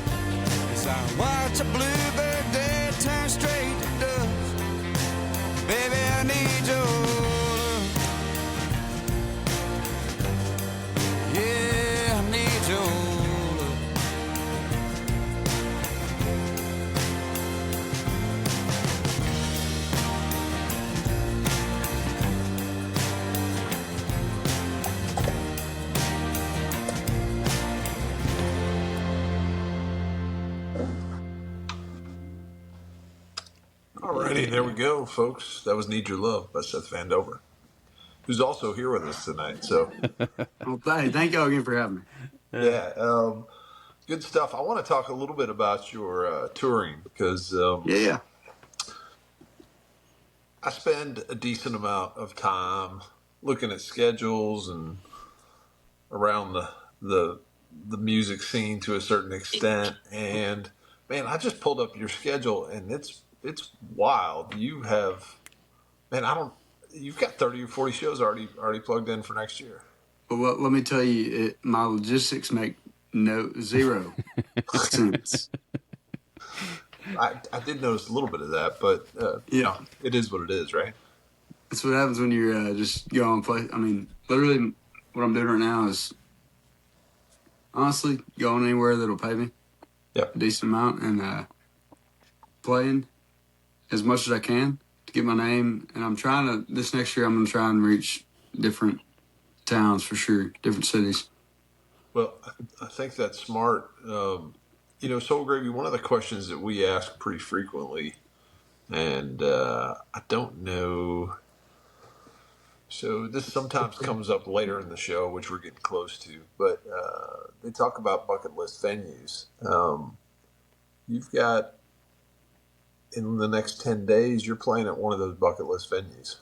C: As I watch a bluebird day turn straight to dust. Baby, I need your love. Yeah, I need your love.
B: Alrighty, there we go, folks. That was Need Your Love by Seth Van Dover, who's also here with us tonight. So,
E: Well, thank y'all again for having me.
B: yeah, good stuff. I want to talk a little bit about your touring because
E: Yeah.
B: I spend a decent amount of time looking at schedules and around the music scene to a certain extent. And man, I just pulled up your schedule and it's wild. You have, man, you've got 30 or 40 shows already plugged in for next year.
E: Well, let me tell you, my logistics make zero sense.
B: I did notice a little bit of that, but
E: Yeah.
B: it is what it is, right?
E: That's what happens when you're just going play. I mean, literally, what I'm doing right now is honestly going anywhere that'll pay me a decent amount and playing as much as I can to get my name. And I'm trying to, this next year, I'm going to try and reach different towns for sure, different cities.
B: Well, I think that's smart. Soul Gravy, one of the questions that we ask pretty frequently, and I don't know. So this sometimes comes up later in the show, which we're getting close to, but they talk about bucket list venues. You've got, in the next 10 days, you're playing at one of those bucket list venues.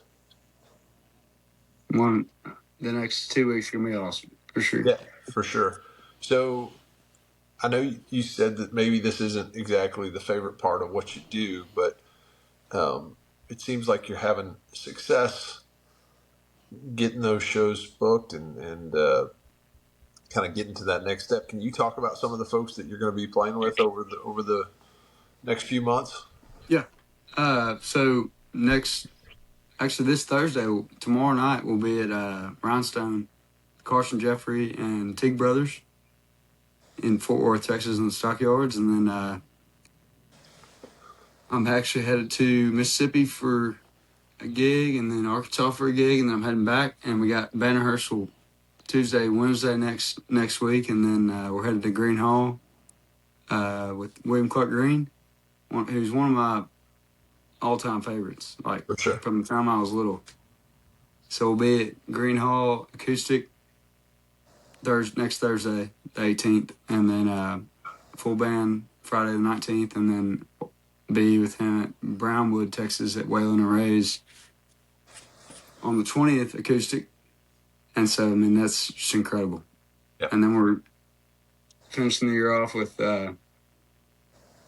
E: The next 2 weeks are going to be awesome, for sure.
B: Yeah, for sure. So I know you said that maybe this isn't exactly the favorite part of what you do, but it seems like you're having success getting those shows booked and kind of getting to that next step. Can you talk about some of the folks that you're going to be playing with over the next few months?
E: Yeah. So this Thursday, tomorrow night, we'll be at Rhinestone, Carson Jeffrey, and Teague Brothers in Fort Worth, Texas, in the Stockyards. And then I'm actually headed to Mississippi for a gig, and then Arkansas for a gig, and then I'm heading back. And we got band rehearsal Tuesday, Wednesday next week, and then we're headed to Green Hall with William Clark Green, who's one of my all-time favorites, like
B: For sure.
E: from the time I was little. So we'll be at Green Hall Acoustic next Thursday, the 18th, and then full band Friday the 19th, and then be with him at Brownwood, Texas at Waylon and Ray's on the 20th acoustic. And so, I mean, that's just incredible.
B: Yep.
E: And then we're finishing the year off with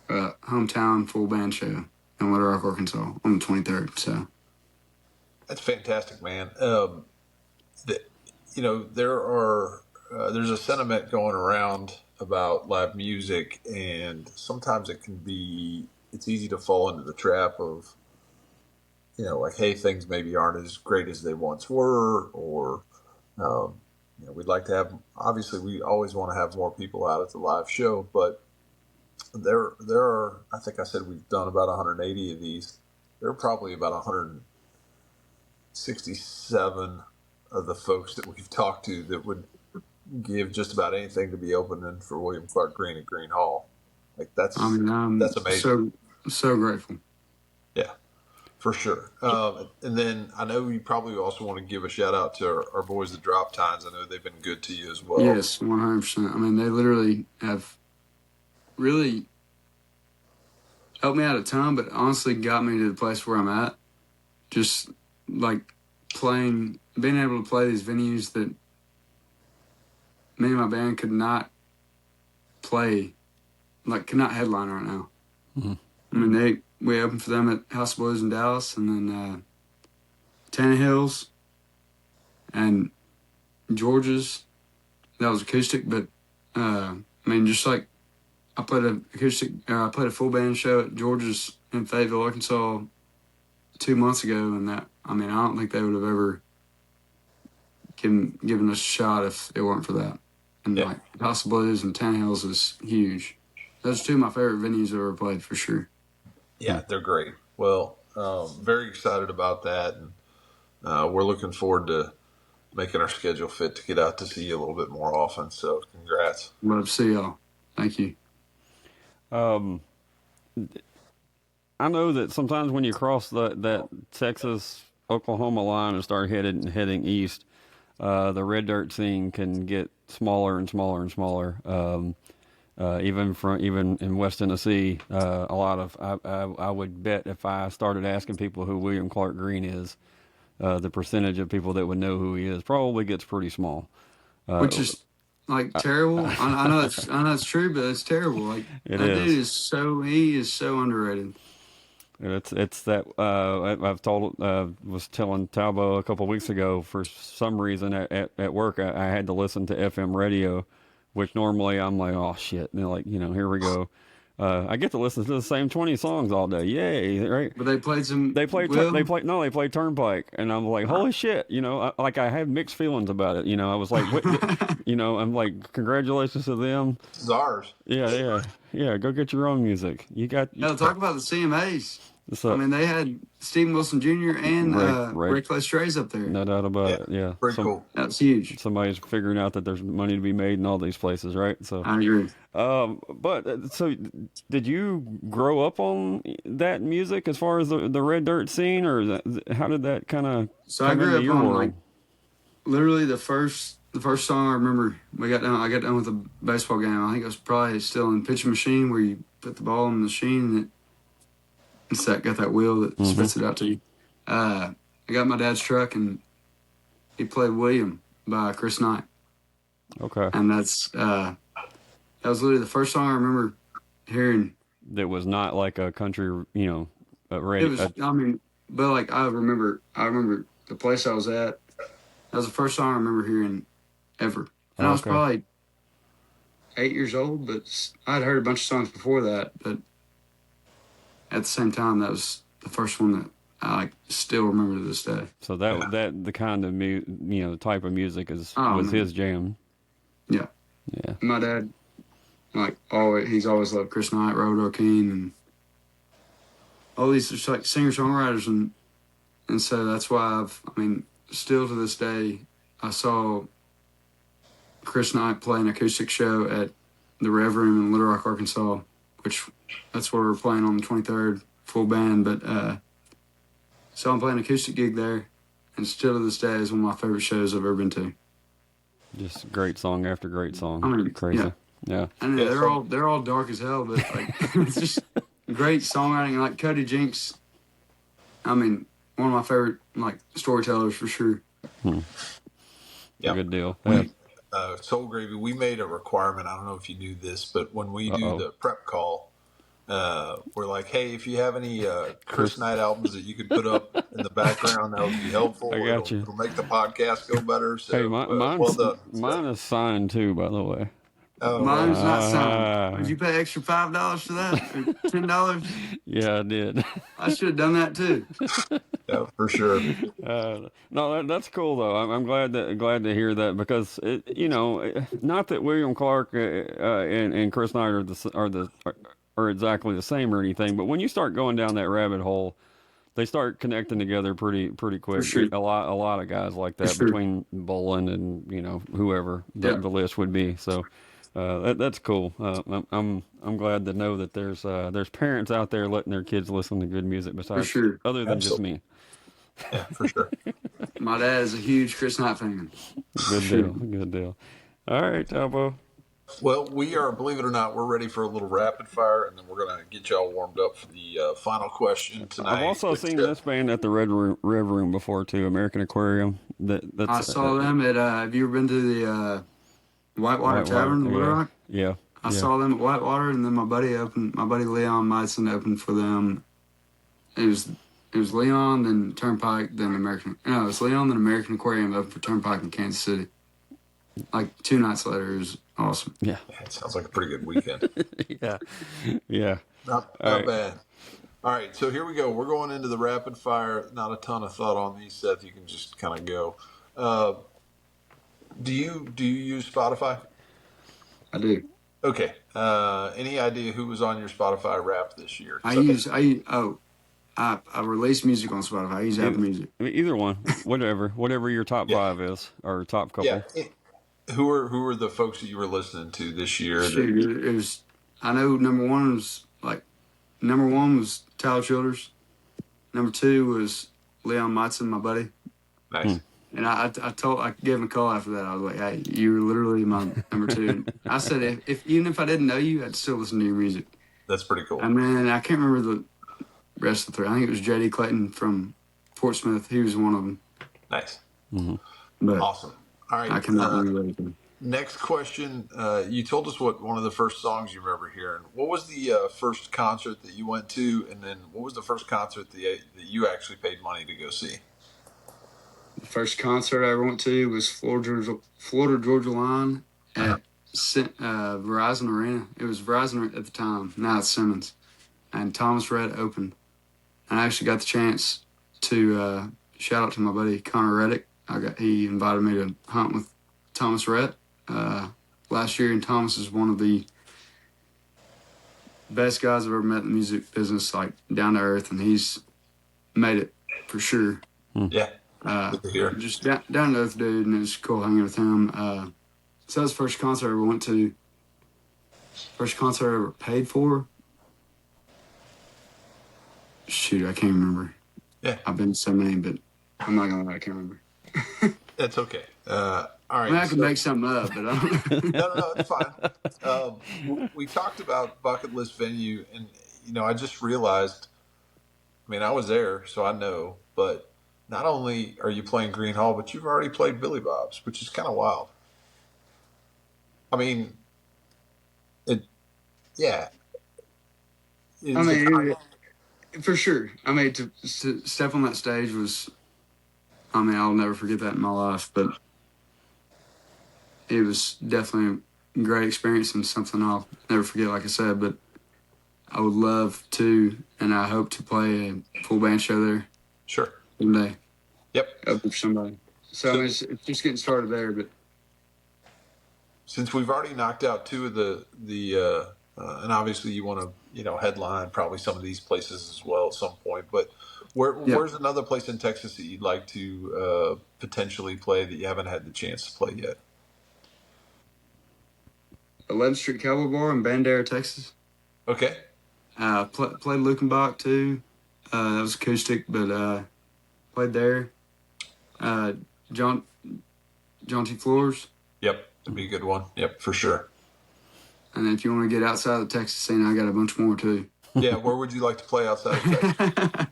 E: hometown full band show in Little Rock, Arkansas on the 23rd. So
B: that's fantastic, man. There's a sentiment going around about live music, and sometimes it's easy to fall into the trap of, like, hey, things maybe aren't as great as they once were, or, we'd like to have, obviously we always want to have more people out at the live show, but there are, I think I said we've done about 180 of these. There are probably about 167 of the folks that we've talked to that would give just about anything to be opening for William Clark Green at Green Hall. Like, that's amazing.
E: So grateful.
B: Yeah, for sure. And then I know you probably also want to give a shout out to our boys, the Drop Tines. I know they've been good to you as well.
E: Yes, 100%. I mean, they literally have really helped me out a ton, but honestly got me to the place where I'm at. Just like being able to play these venues that me and my band could not headline right now.
D: Mm-hmm.
E: I mean, we opened for them at House of Blues in Dallas, and then Tannehill's and George's. That was acoustic, but I mean, just like I played a full band show at George's in Fayetteville, Arkansas 2 months ago, and I don't think they would have ever given us a shot if it weren't for that. And like House of Blues and Tannehill's is huge. Those are two of my favorite venues I've ever played, for sure.
B: Yeah, they're great. Well, very excited about that, and we're looking forward to making our schedule fit to get out to see you a little bit more often. So, congrats.
E: Love to see y'all. Thank you.
D: I know that sometimes when you cross that Texas-Oklahoma line and start heading east, the red dirt scene can get smaller and smaller and smaller. Even in West Tennessee, a lot of I would bet if I started asking people who William Clark Green is, the percentage of people that would know who he is probably gets pretty small.
E: Which is like terrible. I know it's true, but it's terrible. Like dude is so underrated.
D: It's that was telling Talbot a couple of weeks ago, for some reason at work I had to listen to FM radio, which normally I'm like, oh shit, and like, here we go. I get to listen to the same 20 songs all day. Yay, right?
E: But they played some.
D: They played Turnpike, and I'm like, holy shit, I have mixed feelings about it. I was like, what, I'm like, congratulations to them.
B: This is ours.
D: Yeah. Go get your own music.
E: Talk about the CMAs. I mean, they had Stephen Wilson Jr. and Ray Clay Strays up there.
D: No doubt about it. Yeah,
B: pretty cool.
E: That's huge.
D: Somebody's figuring out that there's money to be made in all these places, right? So
E: I agree.
D: So did you grow up on that music as far as the red dirt scene, or how did that kind of?
E: So I grew up on like literally the first song I remember. I got done with a baseball game. I think it was probably still in pitching machine, where you put the ball in the machine and it's got that wheel that spits it out to you. I got my dad's truck, and he played William by Chris Knight.
D: Okay.
E: And that was literally the first song I remember hearing.
D: That was not like a country, radio.
E: It was, but like I remember the place I was at. That was the first song I remember hearing ever. And I was probably 8 years old, but I'd heard a bunch of songs before that, but at the same time, that was the first one that I still remember to this day.
D: So that the kind of type of music was his jam.
E: Yeah.
D: Yeah.
E: My dad, he's always loved Chris Knight, Robert Keane, and all these just like singer-songwriters, and so that's why still to this day, I saw Chris Knight play an acoustic show at the Rev Room in Little Rock, Arkansas, which that's where we're playing on the 23rd, full band. But so I'm playing an acoustic gig there, and still to this day is one of my favorite shows I've ever been to.
D: Just great song after great song.
E: I mean,
D: Crazy. Yeah.
E: I know they're all dark as hell, but like it's just great songwriting. And like Cody Jinks, I mean, one of my favorite like storytellers for sure.
B: Yeah,
D: good deal. Yeah.
B: Soul Gravy, we made a requirement. I don't know if you knew this, but when we do the prep call, we're like, hey, if you have any Chris Knight albums that you could put up in the background, that would be helpful.
D: I got you.
B: It'll make the podcast go better. So,
D: Hey,
B: well done.
D: Mine is signed too, by the way.
B: Oh,
E: mine's not signed. Did you pay extra $5 for that? Or $10?
D: Yeah, I did.
E: I should have done that too.
B: Yeah, for sure.
D: No, that's cool though. I'm glad to hear that because not that William Clark and Chris Knight are exactly the same or anything, but when you start going down that rabbit hole, they start connecting together pretty quick.
E: Sure.
D: A lot of guys like that between Boland and whoever the list would be. So that's cool. I'm glad to know that there's parents out there letting their kids listen to good music besides other than just me.
B: Yeah, for sure.
E: My dad is a huge Chris Knight fan.
D: Good deal. All right, Talbot.
B: Well, we are, believe it or not, we're ready for a little rapid fire, and then we're going to get y'all warmed up for the final question tonight.
D: I've also seen this band at the Rev Room before, too, American Aquarium.
E: I saw them at, have you ever been to the Whitewater Tavern in Little Rock?
D: Yeah.
E: I saw them at Whitewater, and then my buddy Leon Meisen opened for them. It was Leon, then Turnpike, then American. No, it was Leon, then American Aquarium opened for Turnpike in Kansas City. Like 2 nights later, it was awesome.
D: Yeah.
B: It sounds like a pretty good weekend.
D: Yeah.
B: Not bad. All right, so here we go. We're going into the rapid fire. Not a ton of thought on these, Seth. You can just kind of go. Do you use Spotify?
E: I do.
B: Okay. Any idea who was on your Spotify Wrapped this year?
E: I release music on Spotify. I use Apple Music.
D: Either one, whatever your top 5 is or top couple.
B: Yeah. Who are the folks that you were listening to this year?
E: It was. I know number one was Tyler Childers. Number 2 was Leon Meisen, my buddy.
B: Nice.
E: And I gave him a call after that. I was like, hey, you were literally my number 2. I said, even if I didn't know you, I'd still listen to your music.
B: That's pretty cool.
E: And then I can't remember the rest of the 3. I think it was J.D. Clayton from Fort Smith. He was one of them.
B: Nice.
D: Mm-hmm.
E: But
B: awesome. All right.
E: I cannot remember anything.
B: Next question. You told us what one of the first songs you remember hearing. What was the first concert that you went to, and then what was the first concert that you actually paid money to go see?
E: The first concert I ever went to was Florida Georgia Line at Verizon Arena. It was Verizon at the time. Now it's Simmons. And Thomas Rhett opened. And I actually got the chance to shout out to my buddy Connor Reddick. He invited me to hunt with Thomas Rhett last year, and Thomas is one of the best guys I've ever met in the music business, like down to earth, and he's made it for sure.
B: Yeah, good to hear.
E: Just down to earth dude, and it's cool hanging with him. So that was the first concert I ever went to. First concert I ever paid for. Shoot, I can't remember.
B: Yeah,
E: I've been to so many, but I'm not gonna lie, I can't remember.
B: That's okay. All right.
E: I mean, I can make something up, but I don't.
B: No, it's fine. We talked about bucket list venue, and I just realized. I mean, I was there, so I know. But not only are you playing Green Hall, but you've already played Billy Bob's, which is kind of wild. I mean,
E: for sure. I mean, to step on that stage was. I mean, I'll never forget that in my life, but it was definitely a great experience and something I'll never forget, like I said, but I would love to, and I hope to play a full band show there.
B: Sure.
E: Someday.
B: Yep.
E: Open for somebody. So I mean, it's just getting started there, but.
B: Since we've already knocked out 2 of the and obviously you want to, headline probably some of these places as well at some point, but where's another place in Texas that you'd like to potentially play that you haven't had the chance to play yet?
E: 11th Street Cowboy Bar in Bandera, Texas.
B: Okay.
E: Played Lukenbach too. That was acoustic, but played there. John T. Floors.
B: Yep, that'd be a good one. Yep, for sure.
E: And then if you want to get outside the Texas scene, I got a bunch more too.
B: Yeah, where would you like to play outside of Texas?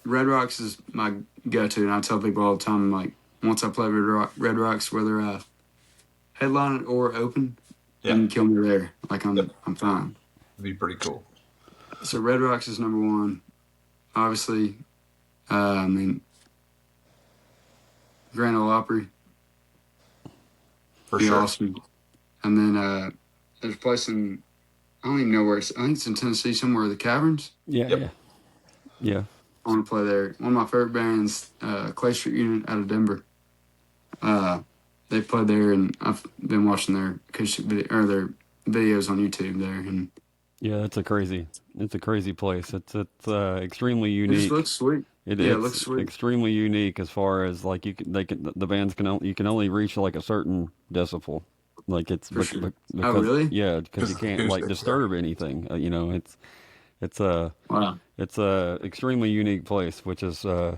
E: Red Rocks is my go-to, and I tell people all the time, like, once I play Red Rocks, whether I headline it or open, you can kill me there. Like, I'm fine.
B: It'd be pretty cool.
E: So Red Rocks is number one. Obviously, Grand Ole Opry.
B: For sure.
E: Awesome. And then there's a place in, I don't even know where it's, I think it's in Tennessee somewhere, the Caverns.
D: Yeah.
E: I want to play there. One of my favorite bands, Clay Street Unit out of Denver. They played there, and I've been watching their acoustic video, or their videos on YouTube there. And
D: yeah, it's a crazy place. It's extremely unique.
E: It just looks sweet.
D: It
E: looks sweet.
D: Extremely unique as far as like the bands you can only reach like a certain decibel. Like it's
E: sure.
D: because,
E: really?
D: Yeah, because you can't like disturb anything. It's a extremely unique place, which is I've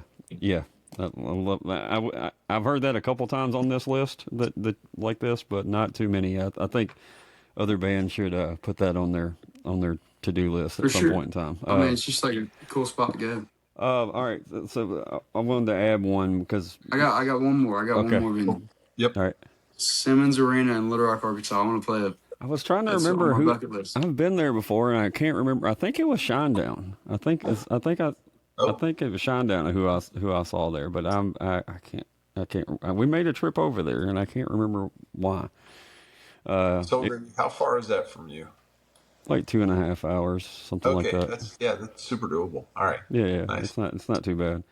D: heard that a couple times on this list that like this, but not too many. I think other bands should put that on their to-do list at some point in time.
E: I mean, it's just like a cool spot to go.
D: All right, so I wanted to add one because
E: I got one more. I got one more venue.
B: Yep.
D: All right.
E: Simmons Arena in Little Rock, Arkansas. I want to play
D: I was trying to remember who. I've been there before, and I can't remember. I think it was Shinedown. I think it was Shinedown who I saw there, but I can't. We made a trip over there, and I can't remember why.
B: So how far is that from you?
D: Like 2.5 hours, something like that.
B: That's super doable. All right.
D: Yeah.
B: Nice.
D: It's not too bad.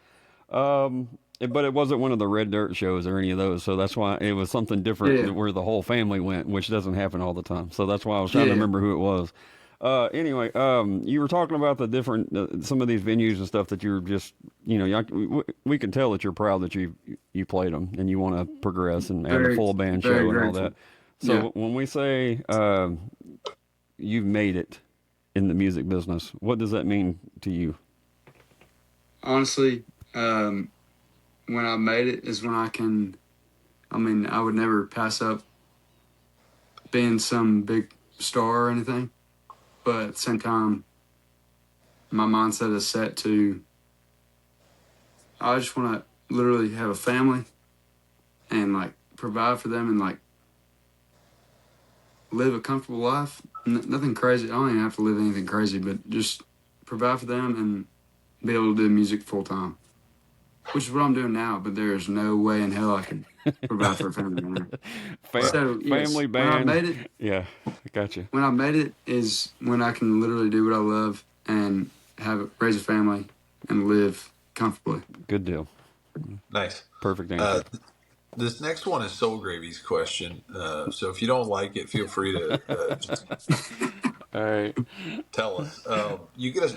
D: But it wasn't one of the Red Dirt shows or any of those, so that's why it was something different where the whole family went, which doesn't happen all the time. So that's why I was trying to remember who it was. Anyway, you were talking about the different some of these venues and stuff that you're just, we can tell that you're proud that you played them and you want to progress and have a full band show and all that. So when we say you've made it in the music business, what does that mean to you?
E: Honestly, when I made it is when I would never pass up being some big star or anything. But at the same time, my mindset is set to, I just want to literally have a family and like provide for them and like live a comfortable life. Nothing crazy. I don't even have to live anything crazy, but just provide for them and be able to do music full time. Which is what I'm doing now, but there is no way in hell I can provide for a family.
D: Family band.
E: When I made it,
D: yeah, I got you.
E: When I made it is when I can literally do what I love and raise a family and live comfortably.
D: Good deal.
B: Nice.
D: Perfect answer.
B: This next one is Soul Gravy's question. So if you don't like it, feel free to just
D: all right.
B: Tell us. You get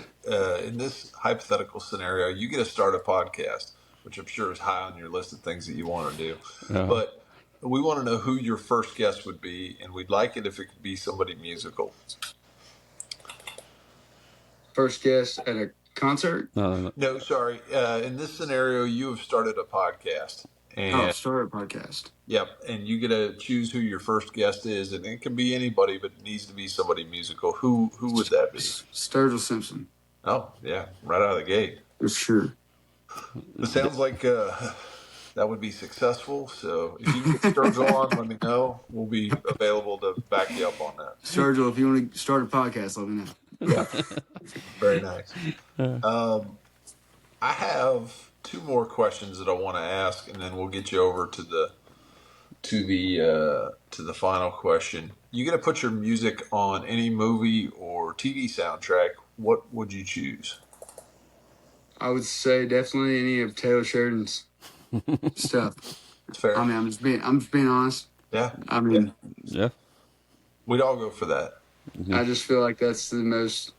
B: in this hypothetical scenario, you get to start a podcast, which I'm sure is high on your list of things that you want to do. But we want to know who your first guest would be, and we'd like it if it could be somebody musical.
E: First guest at a concert?
B: No, sorry. In this scenario, you have started a podcast.
E: Start a podcast.
B: Yep, and you get to choose who your first guest is, and it can be anybody, but it needs to be somebody musical. Who would that be?
E: Sturgill Simpson.
B: Oh, yeah, right out of the gate.
E: For sure.
B: It sounds like that would be successful, so if you can get Sturgill on, let me know. We'll be available to back you up on that.
E: Sturgill, if you want to start a podcast, let me know.
B: Yeah, very nice. I have 2 more questions that I want to ask, and then we'll get you over to the final question. You get to put your music on any movie or TV soundtrack. What would you choose? I
E: would say definitely any of Taylor Sheridan's stuff.
B: It's fair.
E: I mean, I'm just being honest.
B: Yeah.
E: I mean,
D: yeah.
B: We'd all go for that.
E: Mm-hmm. I just feel like that's the most.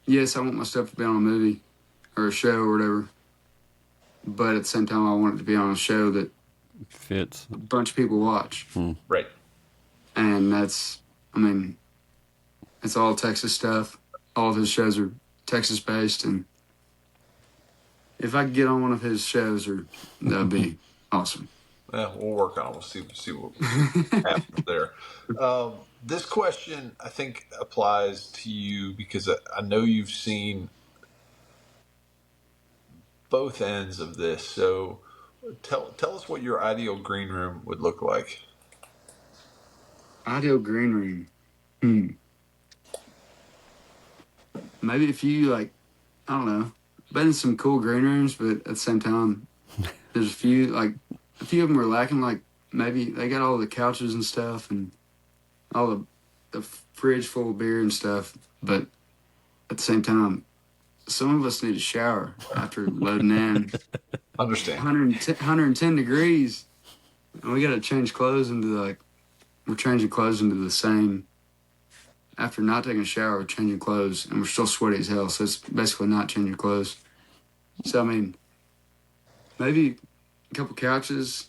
E: Yes, I want my stuff to be on a movie or a show or whatever. But at the same time, I want it to be on a show that
D: fits
E: a bunch of people watch.
B: Right.
E: and it's all Texas stuff. All of his shows are Texas based, and if I could get on one of his shows, that'd be awesome.
B: Yeah, we'll work on it. We'll see what happens there. This question, I think, applies to you because I know you've seen both ends of this. So tell us what your ideal green room would look like.
E: Ideal green room. Maybe if you I don't know, been in some cool green rooms, but at the same time, there's a few of them are lacking. Like maybe they got all the couches and stuff and all the fridge full of beer and stuff, but at the same time, some of us need a shower after loading in.
B: Understand.
E: 110 degrees, and we got to change clothes into we're changing clothes into the same. After not taking a shower, we're changing clothes, and we're still sweaty as hell, so it's basically not changing clothes. So, maybe a couple couches,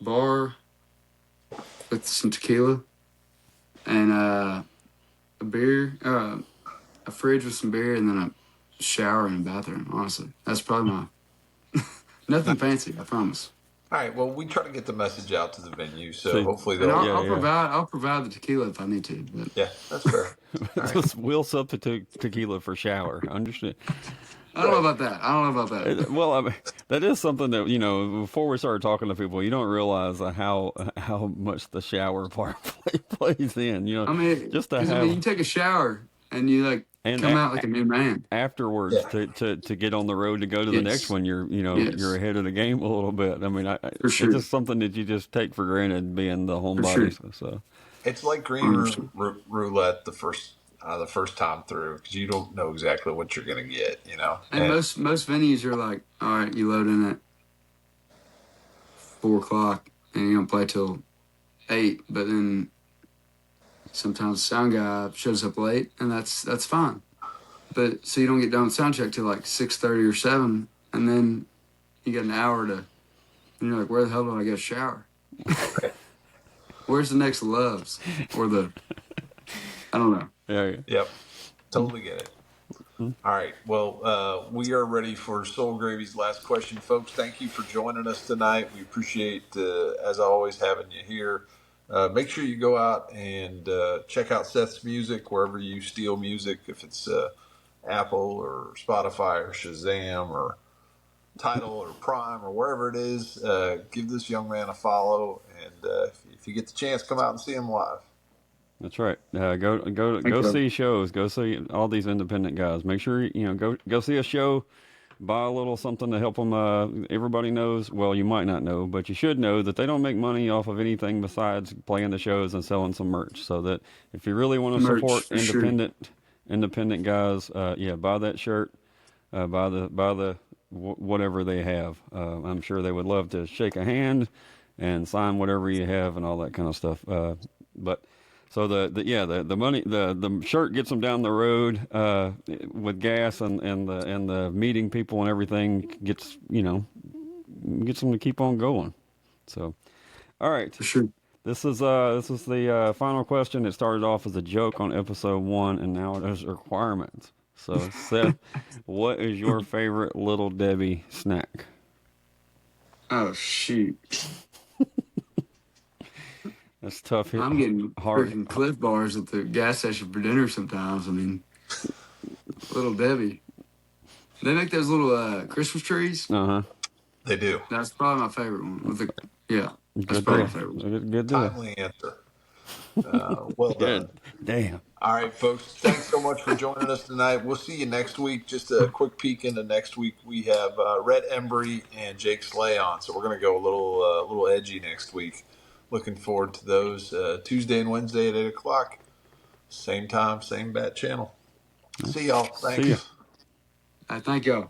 E: bar with some tequila, and a beer, a fridge with some beer, and then a shower and a bathroom, honestly. That's probably my... Nothing fancy, I promise.
B: All right. Well, we try to get the message out to the venue, so hopefully they'll.
E: I'll provide the tequila if I need to. But.
B: Yeah, that's fair.
D: Right. We'll substitute tequila for shower. Understand?
E: I don't know about that.
D: Well, that is something that before we started talking to people, you don't realize how much the shower part plays in. Just to have.
E: You take a shower and you come out like a new man
D: afterwards to get on the road to go to the next one. You're ahead of the game a little bit. It's just something that you just take for granted being the homebody.
B: Sure. So it's like green room roulette the first time through because you don't know exactly what you're going to get.
E: And most venues are like, all right, you load in at 4:00 and you don't play till 8, but then. Sometimes the sound guy shows up late, and that's fine. But so you don't get done with sound check till 6:30 or 7, and then you got an hour to. And you're like, where the hell do I get a shower? Where's the next Loves or the? I don't know.
D: Yeah.
B: Yep. Totally get it. All right. Well, we are ready for Soul Gravy's last question, folks. Thank you for joining us tonight. We appreciate, as always, having you here. Make sure you go out and check out Seth's music wherever you steal music, if it's Apple or Spotify or Shazam or Tidal or Prime or wherever it is. Give this young man a follow, and if you get the chance, come out and see him live.
D: That's right. Go see shows. Go see all these independent guys. Make sure go see a show. Buy a little something to help them. Everybody knows, well, you might not know, but you should know that they don't make money off of anything besides playing the shows and selling some merch. So that if you really want to support independent guys, buy that shirt, buy the whatever they have. I'm sure they would love to shake a hand and sign whatever you have and all that kind of stuff. So the money, the shirt gets them down the road with gas and the meeting people and everything gets them to keep on going. So, all right.
E: For sure.
D: This is the final question. It started off as a joke on episode 1, and now it is requirements. So, Seth, what is your favorite Little Debbie snack?
E: Oh shoot.
D: That's tough.
E: I'm getting freaking Cliff Bars at the gas station for dinner sometimes. Little Debbie. They make those little Christmas trees.
D: Uh-huh.
B: They do.
E: That's probably my favorite one. That's
D: probably
E: my favorite one.
D: Good
B: timely answer. Well done.
D: Damn.
B: All right, folks. Thanks so much for joining us tonight. We'll see you next week. Just a quick peek into next week. We have Rhett Embry and Jake Slay on, so we're going to go a little edgy next week. Looking forward to those Tuesday and Wednesday at 8 o'clock. Same time, same bat channel. See y'all. Thanks.
D: See ya.
E: Thank y'all.